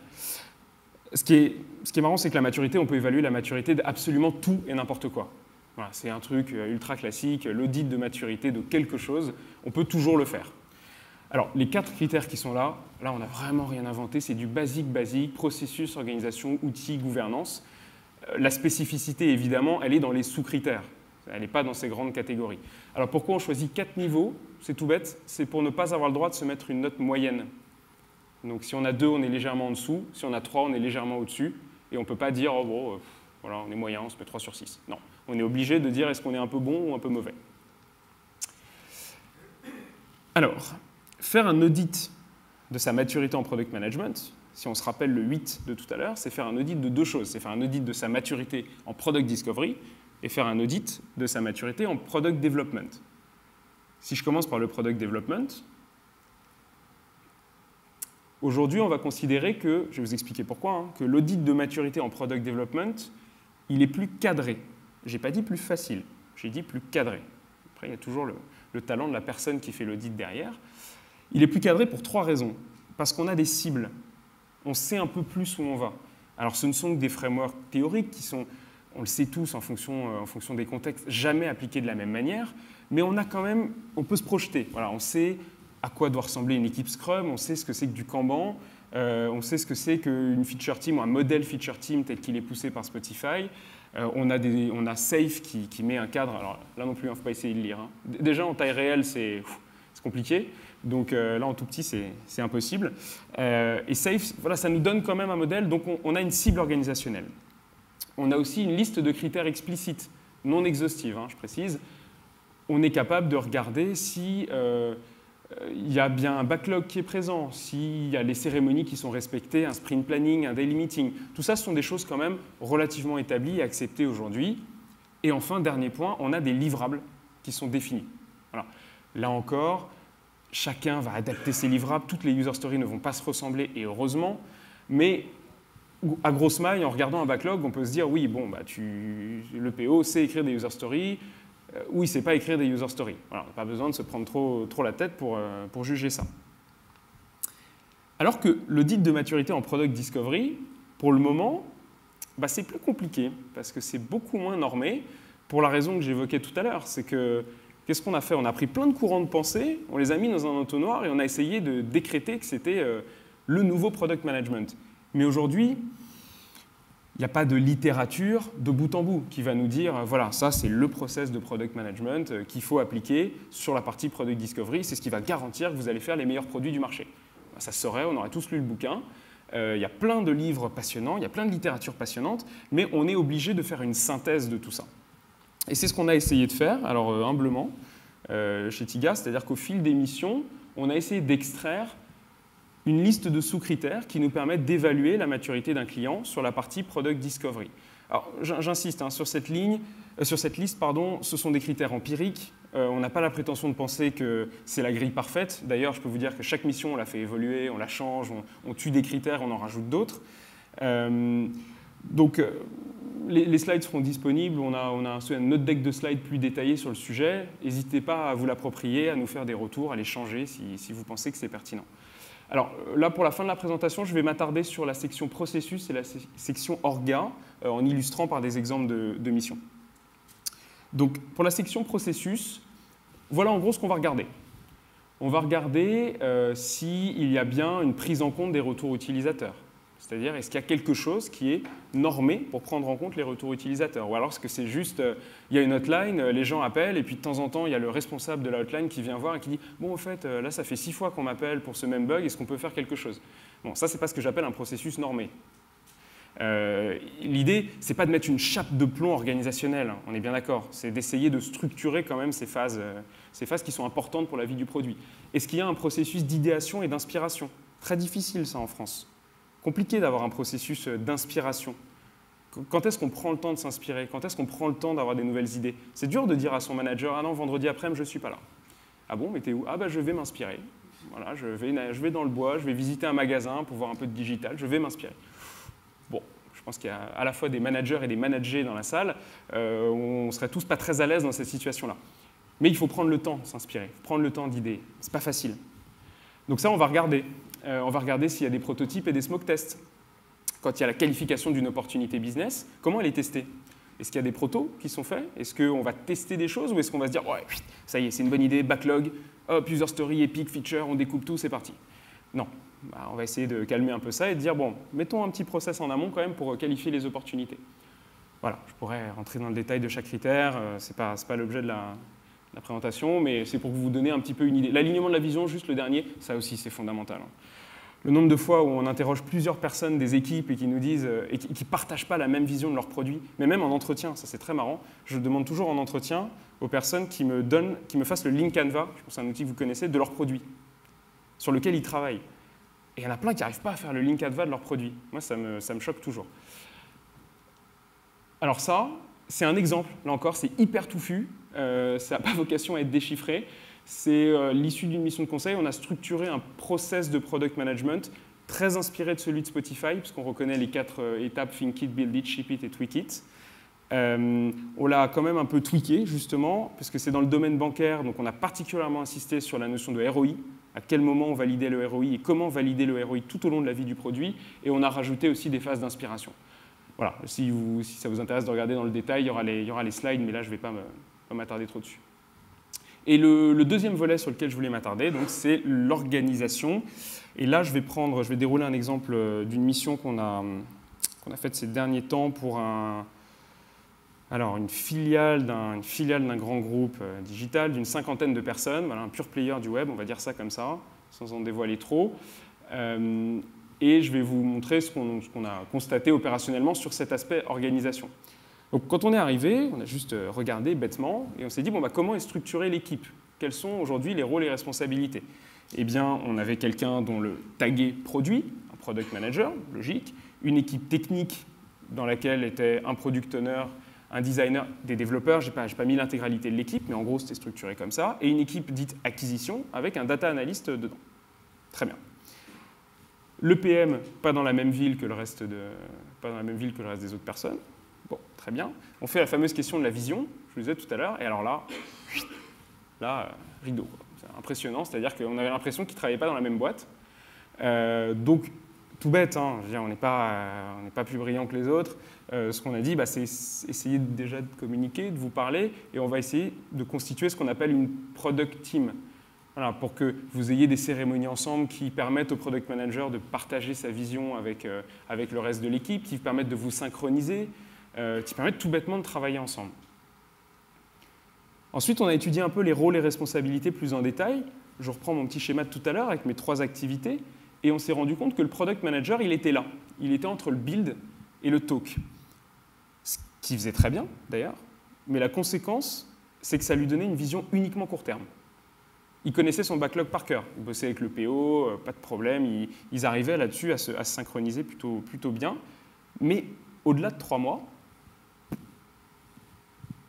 Ce qui est marrant, c'est que la maturité, on peut évaluer la maturité d'absolument tout et n'importe quoi. Voilà, c'est un truc ultra classique, l'audit de maturité de quelque chose, on peut toujours le faire. Alors, les 4 critères qui sont là, on n'a vraiment rien inventé, c'est du basique, processus, organisation, outils, gouvernance. La spécificité, évidemment, elle est dans les sous-critères. Elle n'est pas dans ces grandes catégories. Alors, pourquoi on choisit 4 niveaux? C'est tout bête, c'est pour ne pas avoir le droit de se mettre une note moyenne. Donc, si on a 2, on est légèrement en dessous. Si on a 3, on est légèrement au-dessus. Et on ne peut pas dire, voilà, on est moyen, on se met 3 sur 6. Non, on est obligé de dire est-ce qu'on est un peu bon ou un peu mauvais. Alors, faire un audit de sa maturité en product management, si on se rappelle le 8 de tout à l'heure, c'est faire un audit de deux choses. C'est faire un audit de sa maturité en product discovery et faire un audit de sa maturité en product development. Si je commence par le product development, aujourd'hui, on va considérer que, je vais vous expliquer pourquoi, que l'audit de maturité en product development, il est plus cadré. Je n'ai pas dit plus facile, j'ai dit plus cadré. Après, il y a toujours le talent de la personne qui fait l'audit derrière. Il est plus cadré pour trois raisons. Parce qu'on a des cibles. On sait un peu plus où on va. Alors, ce ne sont que des frameworks théoriques qui sont, on le sait tous en fonction des contextes, jamais appliqués de la même manière, mais on a quand même, on peut se projeter. Voilà, on sait à quoi doit ressembler une équipe Scrum, on sait ce que c'est que du Kanban, on sait ce que c'est qu'une feature team ou un modèle feature team tel qu'il est poussé par Spotify. On a Safe qui met un cadre. Alors là non plus, il ne faut pas essayer de lire. Déjà, en taille réelle, c'est compliqué. Donc là, en tout petit, c'est impossible. Et Safe, voilà, ça nous donne quand même un modèle. Donc on a une cible organisationnelle. On a aussi une liste de critères explicites, non exhaustive, je précise. On est capable de regarder si il y a bien un backlog qui est présent, s'il y a les cérémonies qui sont respectées, un sprint planning, un daily meeting. Tout ça, ce sont des choses quand même relativement établies et acceptées aujourd'hui. Et enfin, dernier point, on a des livrables qui sont définis. Voilà. Là encore, chacun va adapter ses livrables. Toutes les user stories ne vont pas se ressembler, et heureusement. Mais à grosse maille, en regardant un backlog, on peut se dire, oui, bon, bah, le PO sait écrire des user stories, ou il ne sait pas écrire des user stories. Voilà, on n'a pas besoin de se prendre trop la tête pour juger ça. Alors que l'audit de maturité en product discovery, pour le moment, bah, c'est plus compliqué, parce que c'est beaucoup moins normé, pour la raison que j'évoquais tout à l'heure. C'est que, qu'est-ce qu'on a fait? On a pris plein de courants de pensée, on les a mis dans un entonnoir, et on a essayé de décréter que c'était le nouveau product management. Mais aujourd'hui, il n'y a pas de littérature de bout en bout qui va nous dire, voilà, ça c'est le process de product management qu'il faut appliquer sur la partie product discovery, c'est ce qui va garantir que vous allez faire les meilleurs produits du marché. Ça se saurait, on aurait tous lu le bouquin. Il y a plein de livres passionnants, il y a plein de littérature passionnante, mais on est obligé de faire une synthèse de tout ça. Et c'est ce qu'on a essayé de faire, alors humblement, chez TIGA, c'est-à-dire qu'au fil des missions, on a essayé d'extraire une liste de sous-critères qui nous permettent d'évaluer la maturité d'un client sur la partie Product Discovery. Alors, j'insiste, sur cette liste, ce sont des critères empiriques. On n'a pas la prétention de penser que c'est la grille parfaite. D'ailleurs, je peux vous dire que chaque mission, on la fait évoluer, on la change, on tue des critères, on en rajoute d'autres. Donc, les slides seront disponibles. On a un autre deck de slides plus détaillé sur le sujet. N'hésitez pas à vous l'approprier, à nous faire des retours, à les changer si vous pensez que c'est pertinent. Alors là, pour la fin de la présentation, je vais m'attarder sur la section processus et la section orga, en illustrant par des exemples de missions. Donc pour la section processus, voilà en gros ce qu'on va regarder. On va regarder s'il y a bien une prise en compte des retours utilisateurs. C'est-à-dire, est-ce qu'il y a quelque chose qui est normé pour prendre en compte les retours utilisateurs? Ou alors est-ce que c'est juste, il y a une hotline, les gens appellent, et puis de temps en temps, il y a le responsable de la hotline qui vient voir et qui dit « Bon, au fait, là, ça fait 6 fois qu'on m'appelle pour ce même bug, est-ce qu'on peut faire quelque chose ?» Bon, ça, c'est pas ce que j'appelle un processus normé. L'idée, c'est pas de mettre une chape de plomb organisationnelle, on est bien d'accord, c'est d'essayer de structurer quand même ces phases qui sont importantes pour la vie du produit. Est-ce qu'il y a un processus d'idéation et d'inspiration? Très difficile, ça, en France. Compliqué d'avoir un processus d'inspiration. Quand est-ce qu'on prend le temps de s'inspirer? Quand est-ce qu'on prend le temps d'avoir des nouvelles idées? C'est dur de dire à son manager « Ah non, vendredi après-midi, je ne suis pas là. » Ah bon, mais t'es où? Ah bah je vais m'inspirer. Voilà, je vais dans le bois, je vais visiter un magasin pour voir un peu de digital, je vais m'inspirer. Bon, je pense qu'il y a à la fois des managers et des managers dans la salle. On ne serait tous pas très à l'aise dans cette situation-là. Mais il faut prendre le temps de s'inspirer, prendre le temps d'idées. C'est pas facile. Donc ça, on va regarder. On va regarder s'il y a des prototypes et des smoke tests. Quand il y a la qualification d'une opportunité business, comment elle est testée? Est-ce qu'il y a des protos qui sont faits? Est-ce qu'on va tester des choses ou est-ce qu'on va se dire « Ouais, ça y est, c'est une bonne idée, backlog, hop, user story, epic, feature, on découpe tout, c'est parti ». Non, on va essayer de calmer un peu ça et de dire « Bon, mettons un petit process en amont quand même pour qualifier les opportunités ». Voilà, je pourrais rentrer dans le détail de chaque critère, ce n'est pas l'objet de la présentation, mais c'est pour vous donner un petit peu une idée. L'alignement de la vision, juste le dernier, ça aussi c'est fondamental. Le nombre de fois où on interroge plusieurs personnes des équipes et qui nous disent et qui ne partagent pas la même vision de leur produit, mais même en entretien, ça c'est très marrant. Je demande toujours en entretien aux personnes qui me fassent le link Canva, je pense que c'est un outil que vous connaissez, de leur produit, sur lequel ils travaillent. Et il y en a plein qui n'arrivent pas à faire le link Canva de leur produit. Moi, ça me choque toujours. Alors ça, c'est un exemple. Là encore, c'est hyper touffu. Ça n'a pas vocation à être déchiffré. C'est l'issue d'une mission de conseil. On a structuré un process de product management très inspiré de celui de Spotify, puisqu'on reconnaît les 4 étapes, Think It, Build It, Ship It et Tweak It. On l'a quand même un peu tweaké, justement, parce que c'est dans le domaine bancaire, donc on a particulièrement insisté sur la notion de ROI, à quel moment on validait le ROI et comment valider le ROI tout au long de la vie du produit, et on a rajouté aussi des phases d'inspiration. Voilà, si ça vous intéresse de regarder dans le détail, il y aura les slides, mais là, je ne vais pas m'attarder trop dessus. Et le deuxième volet sur lequel je voulais m'attarder, c'est l'organisation. Et là, je vais dérouler un exemple d'une mission qu'on a faite ces derniers temps pour une filiale d'un grand groupe digital d'une 50aine de personnes, voilà, un pure player du web, on va dire ça comme ça, sans en dévoiler trop. Et je vais vous montrer ce qu'on a constaté opérationnellement sur cet aspect organisation. Donc, quand on est arrivé, on a juste regardé bêtement et on s'est dit, comment est structurée l'équipe? Quels sont aujourd'hui les rôles et responsabilités? Eh bien, on avait quelqu'un dont le tagué produit, un product manager, logique, une équipe technique dans laquelle était un product owner, un designer, des développeurs, je n'ai pas mis l'intégralité de l'équipe, mais en gros, c'était structuré comme ça, et une équipe dite acquisition avec un data analyst dedans. Très bien. Le PM, pas dans la même ville que le reste des autres personnes. Bon, très bien. On fait la fameuse question de la vision, je vous disais tout à l'heure, et alors là, rideau. C'est impressionnant, c'est-à-dire qu'on avait l'impression qu'ils ne travaillaient pas dans la même boîte. Donc, tout bête, hein, je veux dire, on n'est pas plus brillant que les autres. Ce qu'on a dit, c'est essayer déjà de communiquer, de vous parler, et on va essayer de constituer ce qu'on appelle une product team. Voilà, pour que vous ayez des cérémonies ensemble qui permettent au product manager de partager sa vision avec le reste de l'équipe, qui permettent de vous synchroniser, qui permettent tout bêtement de travailler ensemble. Ensuite, on a étudié un peu les rôles et responsabilités plus en détail. Je reprends mon petit schéma de tout à l'heure avec mes 3 activités. Et on s'est rendu compte que le product manager, il était là. Il était entre le build et le talk. Ce qui faisait très bien, d'ailleurs. Mais la conséquence, c'est que ça lui donnait une vision uniquement court terme. Il connaissait son backlog par cœur. Il bossait avec le PO, pas de problème. Ils arrivaient là-dessus à se synchroniser plutôt bien. Mais au-delà de 3 mois,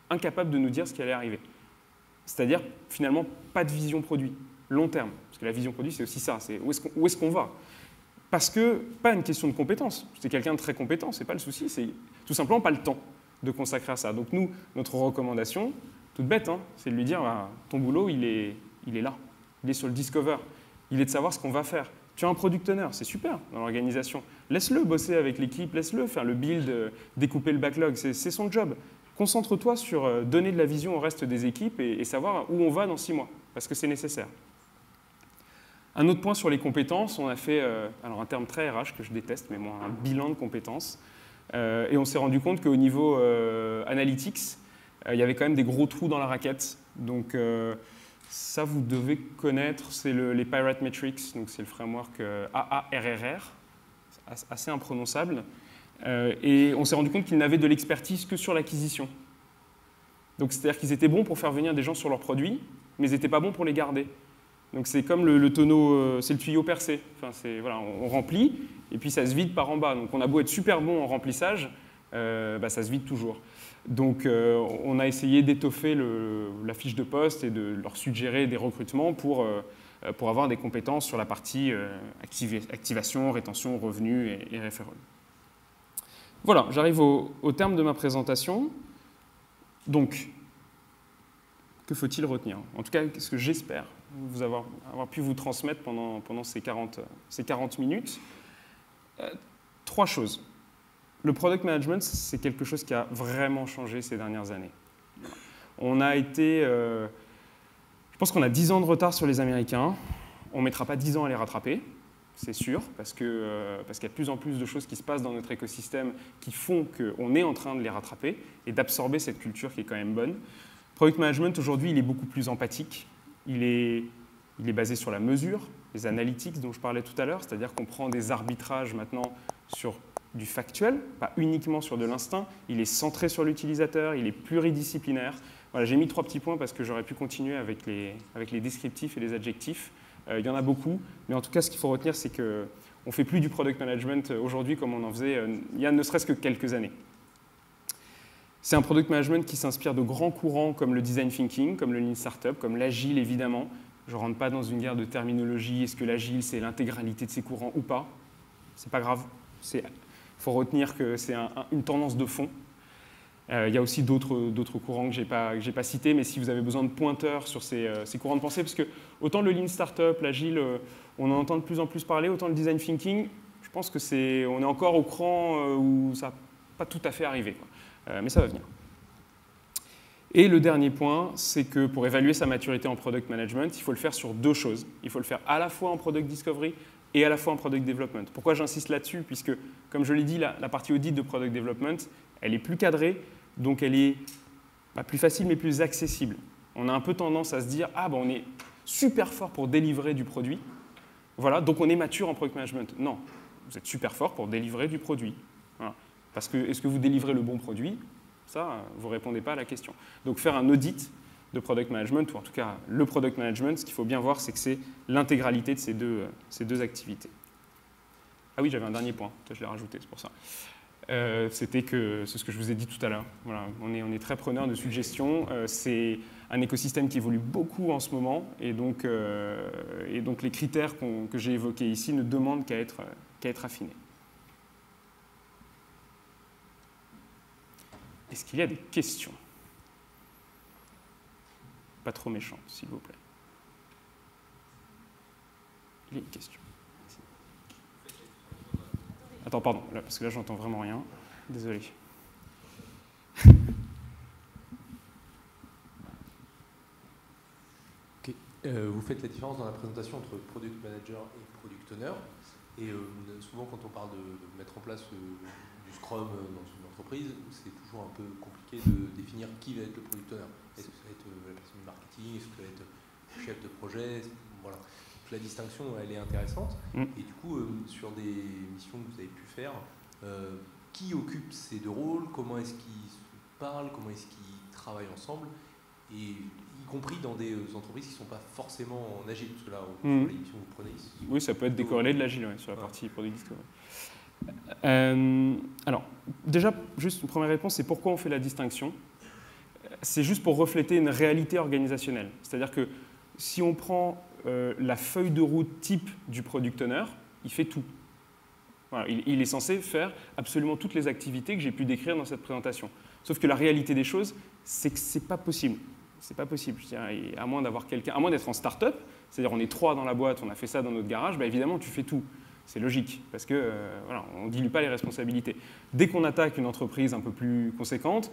incapable de nous dire ce qui allait arriver. C'est-à-dire, finalement, pas de vision produit, long terme. Parce que la vision produit, c'est aussi ça, c'est où est-ce qu'on va. Parce que, pas une question de compétence, c'est quelqu'un de très compétent, c'est pas le souci, c'est tout simplement pas le temps de consacrer à ça. Donc nous, notre recommandation, toute bête, hein, c'est de lui dire, ton boulot, il est là, il est sur le Discover, il est de savoir ce qu'on va faire. Tu as un product owner, c'est super dans l'organisation. Laisse-le bosser avec l'équipe, laisse-le faire le build, découper le backlog, c'est son job. Concentre-toi sur donner de la vision au reste des équipes et savoir où on va dans 6 mois, parce que c'est nécessaire. Un autre point sur les compétences, on a fait, un terme très RH que je déteste, mais moi, un bilan de compétences. Et on s'est rendu compte qu'au niveau analytics, il y avait quand même des gros trous dans la raquette. Donc ça, vous devez connaître, c'est les Pirate Metrics, donc c'est le framework AARRR, assez imprononçable. Et on s'est rendu compte qu'ils n'avaient de l'expertise que sur l'acquisition. Donc c'est-à-dire qu'ils étaient bons pour faire venir des gens sur leurs produits, mais ils n'étaient pas bons pour les garder. Donc c'est comme le tonneau, c'est le tuyau percé. Enfin, voilà, on remplit et puis ça se vide par en bas. Donc on a beau être super bon en remplissage, ça se vide toujours. Donc on a essayé d'étoffer la fiche de poste et de leur suggérer des recrutements pour avoir des compétences sur la partie activation, rétention, revenus et référents. Voilà, j'arrive au terme de ma présentation. Donc, que faut-il retenir? En tout cas, ce que j'espère avoir pu vous transmettre pendant ces 40 minutes. 3 choses. Le product management, c'est quelque chose qui a vraiment changé ces dernières années. On a été... je pense qu'on a 10 ans de retard sur les Américains. On ne mettra pas 10 ans à les rattraper. C'est sûr, parce qu'il y a de plus en plus de choses qui se passent dans notre écosystème qui font qu'on est en train de les rattraper et d'absorber cette culture qui est quand même bonne. Product Management, aujourd'hui, il est beaucoup plus empathique. Il est basé sur la mesure. les analytics dont je parlais tout à l'heure, c'est-à-dire qu'on prend des arbitrages maintenant sur du factuel, pas uniquement sur de l'instinct, il est centré sur l'utilisateur, il est pluridisciplinaire. Voilà, j'ai mis 3 petits points parce que j'aurais pu continuer avec les descriptifs et les adjectifs. Il y en a beaucoup, mais en tout cas, ce qu'il faut retenir, c'est qu'on ne fait plus du product management aujourd'hui comme on en faisait il y a ne serait-ce que quelques années. C'est un product management qui s'inspire de grands courants comme le design thinking, comme le lean startup, comme l'agile évidemment. Je ne rentre pas dans une guerre de terminologie, est-ce que l'agile c'est l'intégralité de ces courants ou pas? C'est pas grave, il faut retenir que c'est une tendance de fond. Il y a aussi d'autres courants que je n'ai pas cités, mais si vous avez besoin de pointeurs sur ces courants de pensée, parce que autant le lean startup, l'agile, on en entend de plus en plus parler, autant le design thinking, je pense qu'on est encore au cran où ça n'a pas tout à fait arrivé, quoi. Mais ça va venir. Et le dernier point, c'est que pour évaluer sa maturité en product management, il faut le faire sur 2 choses. Il faut le faire à la fois en product discovery et à la fois en product development. Pourquoi j'insiste là-dessus? Puisque, comme je l'ai dit, la partie audit de product development, elle est plus cadrée, donc elle est pas plus facile, mais plus accessible. On a un peu tendance à se dire « Ah, ben on est super fort pour délivrer du produit, voilà, donc on est mature en product management. » Non, vous êtes super fort pour délivrer du produit. Voilà. Parce que est-ce que vous délivrez le bon produit? Ça, vous ne répondez pas à la question. Donc faire un audit de product management, ou en tout cas le product management, ce qu'il faut bien voir, c'est que c'est l'intégralité de ces deux activités. Ah oui, j'avais un dernier point, je l'ai rajouté, c'est pour ça. C'est ce que je vous ai dit tout à l'heure. Voilà, on est très preneur de suggestions. C'est un écosystème qui évolue beaucoup en ce moment, et donc les critères que j'ai évoqués ici ne demandent qu'à être affinés. Est-ce qu'il y a des questions? Pas trop méchantes, s'il vous plaît. Il y a une question. Attends, pardon, là, parce que là, j'entends vraiment rien. Désolé. Okay. Vous faites la différence dans la présentation entre product manager et product owner. Et souvent, quand on parle de mettre en place du Scrum dans une entreprise, c'est toujours un peu compliqué de définir qui va être le product owner. Est-ce que ça va être la personne du marketing? Est-ce que ça va être le chef de projet? Voilà. Donc, la distinction, elle est intéressante. Et du coup, sur des missions que vous avez pu faire, qui occupe ces 2 rôles? Comment est-ce qu'ils se parlent? Comment est-ce qu'ils travaillent ensemble? Et y compris dans des entreprises qui ne sont pas forcément en agile, parce que là, sur les missions que vous prenez ici. Oui, ça peut être décorrélé de l'agile, ouais, sur la partie product discovery. Alors, déjà, juste une première réponse, c'est pourquoi on fait la distinction. C'est juste pour refléter une réalité organisationnelle. C'est-à-dire que si on prend la feuille de route type du product owner, il fait tout. Voilà, il est censé faire absolument toutes les activités que j'ai pu décrire dans cette présentation. Sauf que la réalité des choses, c'est que ce n'est pas possible. C'est pas possible. Je dirais, à moins d'avoir quelqu'un, à moins d'être en start-up, c'est-à-dire on est 3 dans la boîte, on a fait ça dans notre garage, bah évidemment tu fais tout. C'est logique, parce que voilà, on ne dilue pas les responsabilités. Dès qu'on attaque une entreprise un peu plus conséquente,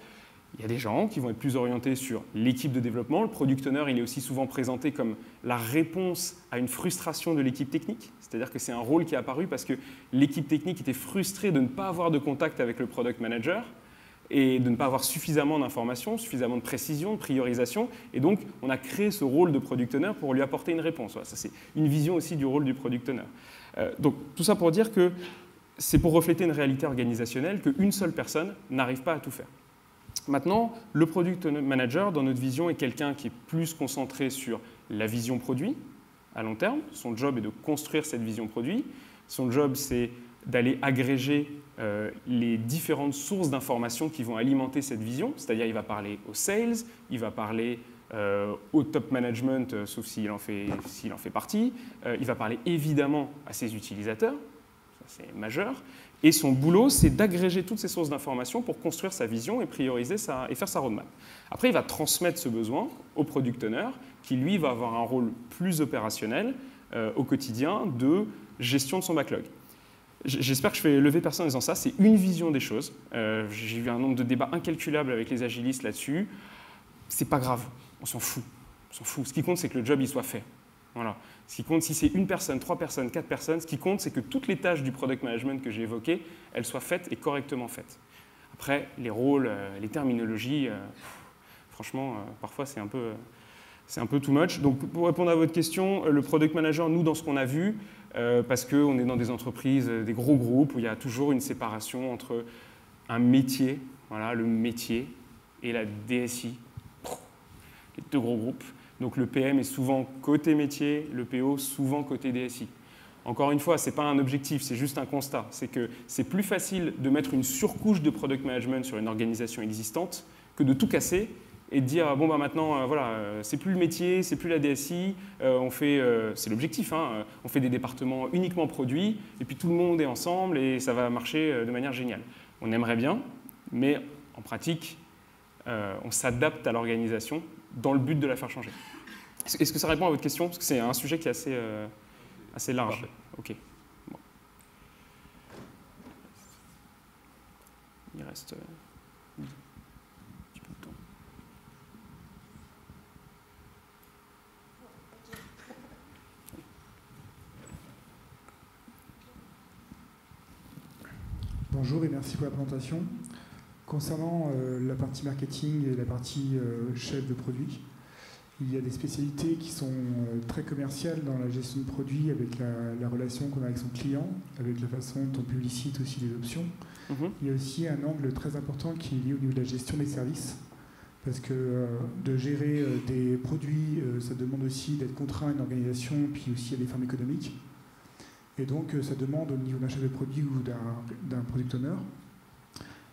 il y a des gens qui vont être plus orientés sur l'équipe de développement. Le product owner, il est aussi souvent présenté comme la réponse à une frustration de l'équipe technique. C'est-à-dire que c'est un rôle qui est apparu parce que l'équipe technique était frustrée de ne pas avoir de contact avec le product manager et de ne pas avoir suffisamment d'informations, suffisamment de précision, de priorisation. Et donc, on a créé ce rôle de product owner pour lui apporter une réponse. Voilà, ça, c'est une vision aussi du rôle du product owner. Donc, tout ça pour dire que c'est pour refléter une réalité organisationnelle qu'une seule personne n'arrive pas à tout faire. Maintenant, le product manager, dans notre vision, est quelqu'un qui est plus concentré sur la vision produit à long terme. Son job est de construire cette vision produit. Son job, c'est d'aller agréger les différentes sources d'informations qui vont alimenter cette vision. C'est-à-dire, il va parler aux sales, il va parler au top management, sauf s'il en fait partie. Il va parler évidemment à ses utilisateurs, ça c'est majeur. Et son boulot, c'est d'agréger toutes ces sources d'informations pour construire sa vision et prioriser et faire sa roadmap. Après, il va transmettre ce besoin au product owner, qui lui va avoir un rôle plus opérationnel au quotidien de gestion de son backlog. J'espère que je fais lever personne en disant ça. C'est une vision des choses. J'ai eu un nombre de débats incalculable avec les agilistes là-dessus. C'est pas grave, on s'en fout. On s'en fout. Ce qui compte, c'est que le job il soit fait. Voilà. Ce qui compte, si c'est 1 personne, 3 personnes, 4 personnes, ce qui compte, c'est que toutes les tâches du product management que j'ai évoquées, elles soient faites et correctement faites. Après, les rôles, les terminologies, franchement, parfois c'est un peu C'est un peu too much. Donc, pour répondre à votre question, le product manager, nous, dans ce qu'on a vu, parce qu'on est dans des entreprises, des gros groupes, où il y a toujours une séparation entre un métier, voilà, le métier, et la DSI, les deux gros groupes. Donc, le PM est souvent côté métier, le PO souvent côté DSI. Encore une fois, ce n'est pas un objectif, c'est juste un constat. C'est que c'est plus facile de mettre une surcouche de product management sur une organisation existante que de tout casser et de dire bon bah maintenant voilà, c'est plus le métier, c'est plus la DSI, on fait, c'est l'objectif, hein, on fait des départements uniquement produits et puis tout le monde est ensemble et ça va marcher de manière géniale. On aimerait bien, mais en pratique, on s'adapte à l'organisation dans le but de la faire changer. Est-ce que ça répond à votre question? Parce que c'est un sujet qui est assez large. Ok. Bon. Il reste un petit peu de temps. Bonjour et merci pour la présentation. Concernant la partie marketing et la partie chef de produit, il y a des spécialités qui sont très commerciales dans la gestion de produits avec la relation qu'on a avec son client, avec la façon dont on publicite aussi les options. Il y a aussi un angle très important qui est lié au niveau de la gestion des services, parce que de gérer des produits, ça demande aussi d'être contraint à une organisation, puis aussi à des fermes économiques. Et donc ça demande au niveau d'un chef de produit ou d'un product owner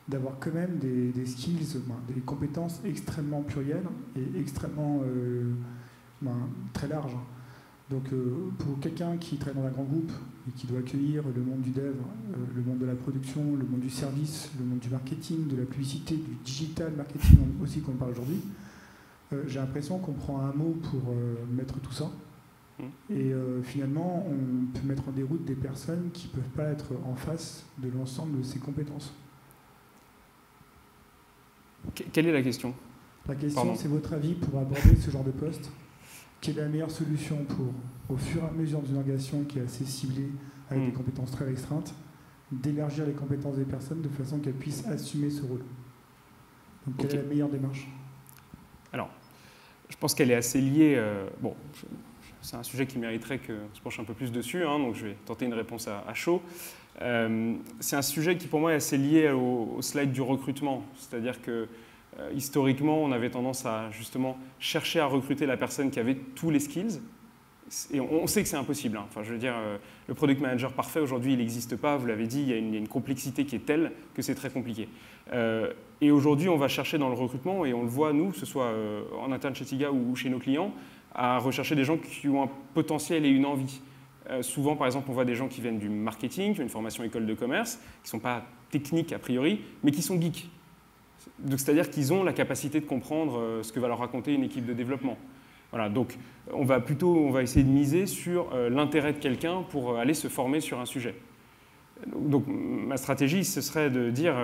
d'avoir quand même des skills, des compétences extrêmement plurielles et extrêmement très larges. Donc pour quelqu'un qui travaille dans un grand groupe et qui doit accueillir le monde du dev, le monde de la production, le monde du service, le monde du marketing, de la publicité, du digital marketing aussi qu'on parle aujourd'hui, j'ai l'impression qu'on prend un mot pour mettre tout ça. Et finalement, on peut mettre en déroute des personnes qui ne peuvent pas être en face de l'ensemble de ces compétences. Quelle est la question? La question, c'est votre avis pour aborder ce genre de poste. Quelle est la meilleure solution pour, au fur et à mesure d'une organisation qui est assez ciblée, avec des compétences très restreintes, d'élargir les compétences des personnes de façon qu'elles puissent assumer ce rôle? Donc, quelle est la meilleure démarche? Alors, je pense qu'elle est assez liée... c'est un sujet qui mériterait qu'on se penche un peu plus dessus, hein, donc je vais tenter une réponse à chaud. C'est un sujet qui, pour moi, est assez lié au slide du recrutement. C'est-à-dire que, historiquement, on avait tendance à, justement, chercher à recruter la personne qui avait tous les skills. Et on sait que c'est impossible. Hein. Enfin, je veux dire, le product manager parfait, aujourd'hui, il n'existe pas. Vous l'avez dit, il y a une complexité qui est telle que c'est très compliqué. Et aujourd'hui, on va chercher dans le recrutement, et on le voit, nous, que ce soit en interne chez Tiga ou chez nos clients, à rechercher des gens qui ont un potentiel et une envie. Souvent, par exemple, on voit des gens qui viennent du marketing, qui ont une formation école de commerce, qui ne sont pas techniques a priori, mais qui sont geeks. C'est-à-dire qu'ils ont la capacité de comprendre ce que va leur raconter une équipe de développement. Voilà, donc on va essayer de miser sur l'intérêt de quelqu'un pour aller se former sur un sujet. Donc ma stratégie, ce serait de dire,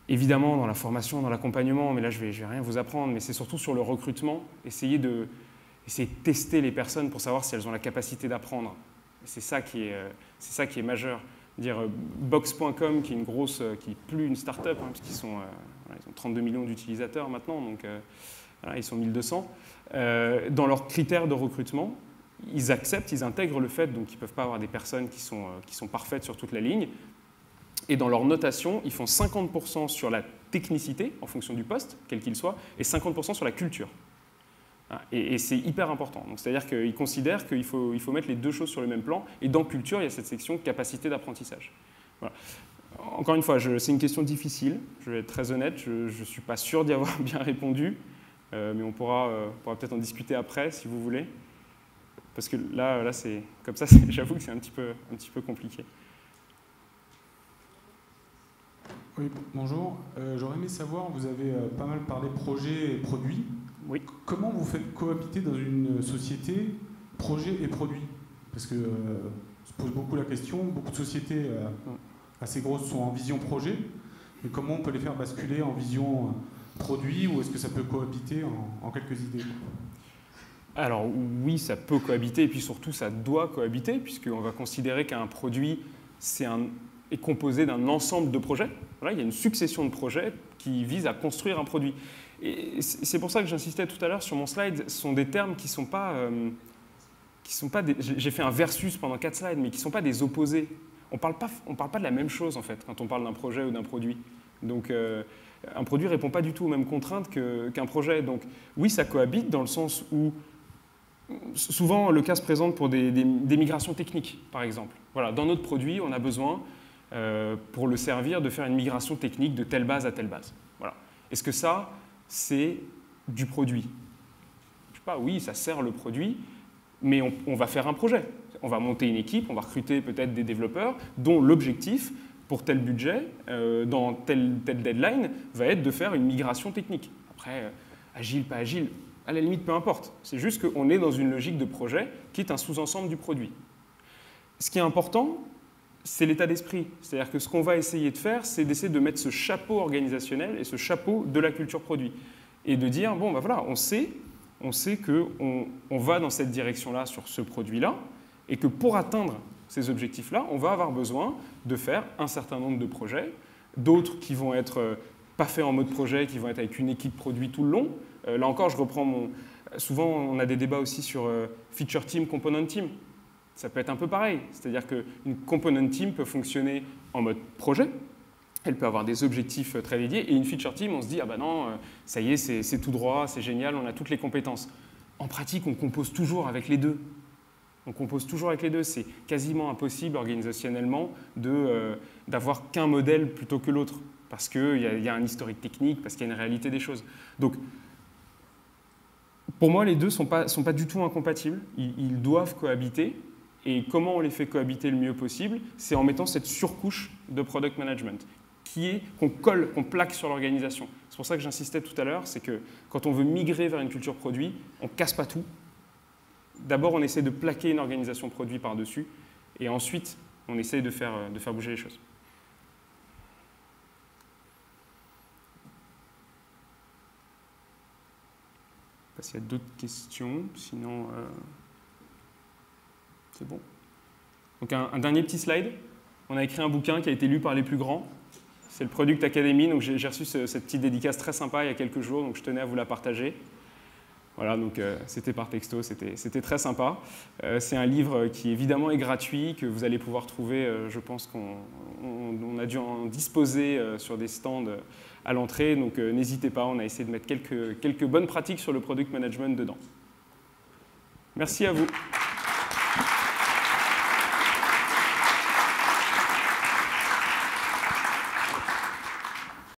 évidemment dans la formation, dans l'accompagnement, mais là je vais rien vous apprendre, mais c'est surtout sur le recrutement, essayer de tester les personnes pour savoir si elles ont la capacité d'apprendre. C'est ça qui est majeur. Box.com, qui est qui n'est plus une start-up, hein, parce qu'ils ils ont 32 millions d'utilisateurs maintenant, donc voilà, ils sont 1200. Dans leurs critères de recrutement, ils acceptent, ils intègrent le fait donc qu'ils ne peuvent pas avoir des personnes qui sont parfaites sur toute la ligne. Et dans leur notation, ils font 50% sur la technicité, en fonction du poste, quel qu'il soit, et 50% sur la culture. Et c'est hyper important. C'est-à-dire qu'ils considèrent qu'il faut mettre les deux choses sur le même plan. Et dans culture, il y a cette section capacité d'apprentissage. Voilà. Encore une fois, c'est une question difficile. Je vais être très honnête. Je ne suis pas sûr d'y avoir bien répondu. Mais on pourra peut-être en discuter après, si vous voulez. Parce que là c'est comme ça, j'avoue que c'est un petit peu compliqué. Oui, bonjour. J'aurais aimé savoir, vous avez pas mal parlé projets et produits. Oui. Comment vous faites cohabiter dans une société projet et produit? Parce que se pose beaucoup la question, beaucoup de sociétés assez grosses sont en vision projet, mais comment on peut les faire basculer en vision produit, ou est-ce que ça peut cohabiter en quelques idées? Alors oui, ça peut cohabiter, et puis surtout ça doit cohabiter, puisqu'on va considérer qu'un produit est composé d'un ensemble de projets. Voilà, il y a une succession de projets qui visent à construire un produit. Et c'est pour ça que j'insistais tout à l'heure sur mon slide, ce sont des termes qui ne sont pas j'ai fait un versus pendant 4 slides, mais qui ne sont pas des opposés. On ne parle pas de la même chose, en fait, quand on parle d'un projet ou d'un produit. Donc, un produit ne répond pas du tout aux mêmes contraintes qu'un projet. Donc, oui, ça cohabite dans le sens où, souvent, le cas se présente pour des migrations techniques, par exemple. Voilà, dans notre produit, on a besoin, pour le servir, de faire une migration technique de telle base à telle base. Voilà. Est-ce que ça, c'est du produit? Je sais pas, oui, ça sert le produit, mais on va faire un projet. On va monter une équipe, on va recruter peut-être des développeurs dont l'objectif, pour tel budget, dans telle deadline, va être de faire une migration technique. Après, agile, pas agile, à la limite, peu importe. C'est juste qu'on est dans une logique de projet qui est un sous-ensemble du produit. Ce qui est important, c'est l'état d'esprit. C'est-à-dire que ce qu'on va essayer de faire, c'est d'essayer de mettre ce chapeau organisationnel et ce chapeau de la culture produit. Et de dire, bon, ben voilà, on sait qu'on va dans cette direction-là sur ce produit-là, et que pour atteindre ces objectifs-là, on va avoir besoin de faire un certain nombre de projets, d'autres qui vont être pas faits en mode projet, qui vont être avec une équipe produit tout le long. Là encore, je reprends souvent, on a des débats aussi sur feature team, component team. Ça peut être un peu pareil, c'est-à-dire qu'une component team peut fonctionner en mode projet, elle peut avoir des objectifs très dédiés, et une feature team, on se dit, ah ben non, ça y est, c'est tout droit, c'est génial, on a toutes les compétences. En pratique, on compose toujours avec les deux. On compose toujours avec les deux. C'est quasiment impossible organisationnellement d'avoir qu'un modèle plutôt que l'autre, parce qu'il y a un historique technique, parce qu'il y a une réalité des choses. Donc, pour moi, les deux ne sont pas du tout incompatibles. Ils doivent cohabiter. Et comment on les fait cohabiter le mieux possible? C'est en mettant cette surcouche de product management qu'on colle, qu'on plaque sur l'organisation. C'est pour ça que j'insistais tout à l'heure, c'est que quand on veut migrer vers une culture produit, on ne casse pas tout. D'abord, on essaie de plaquer une organisation produit par-dessus, et ensuite, on essaie de faire bouger les choses. Je ne sais pas s'il y a d'autres questions, sinon c'est bon. Donc un dernier petit slide. On a écrit un bouquin qui a été lu par les plus grands. C'est le Product Academy, donc j'ai reçu cette petite dédicace très sympa il y a quelques jours, donc je tenais à vous la partager. Voilà, donc c'était par texto, c'était très sympa. C'est un livre qui évidemment est gratuit, que vous allez pouvoir trouver, je pense qu'on a dû en disposer sur des stands à l'entrée, donc n'hésitez pas, on a essayé de mettre quelques bonnes pratiques sur le product management dedans. Merci à vous.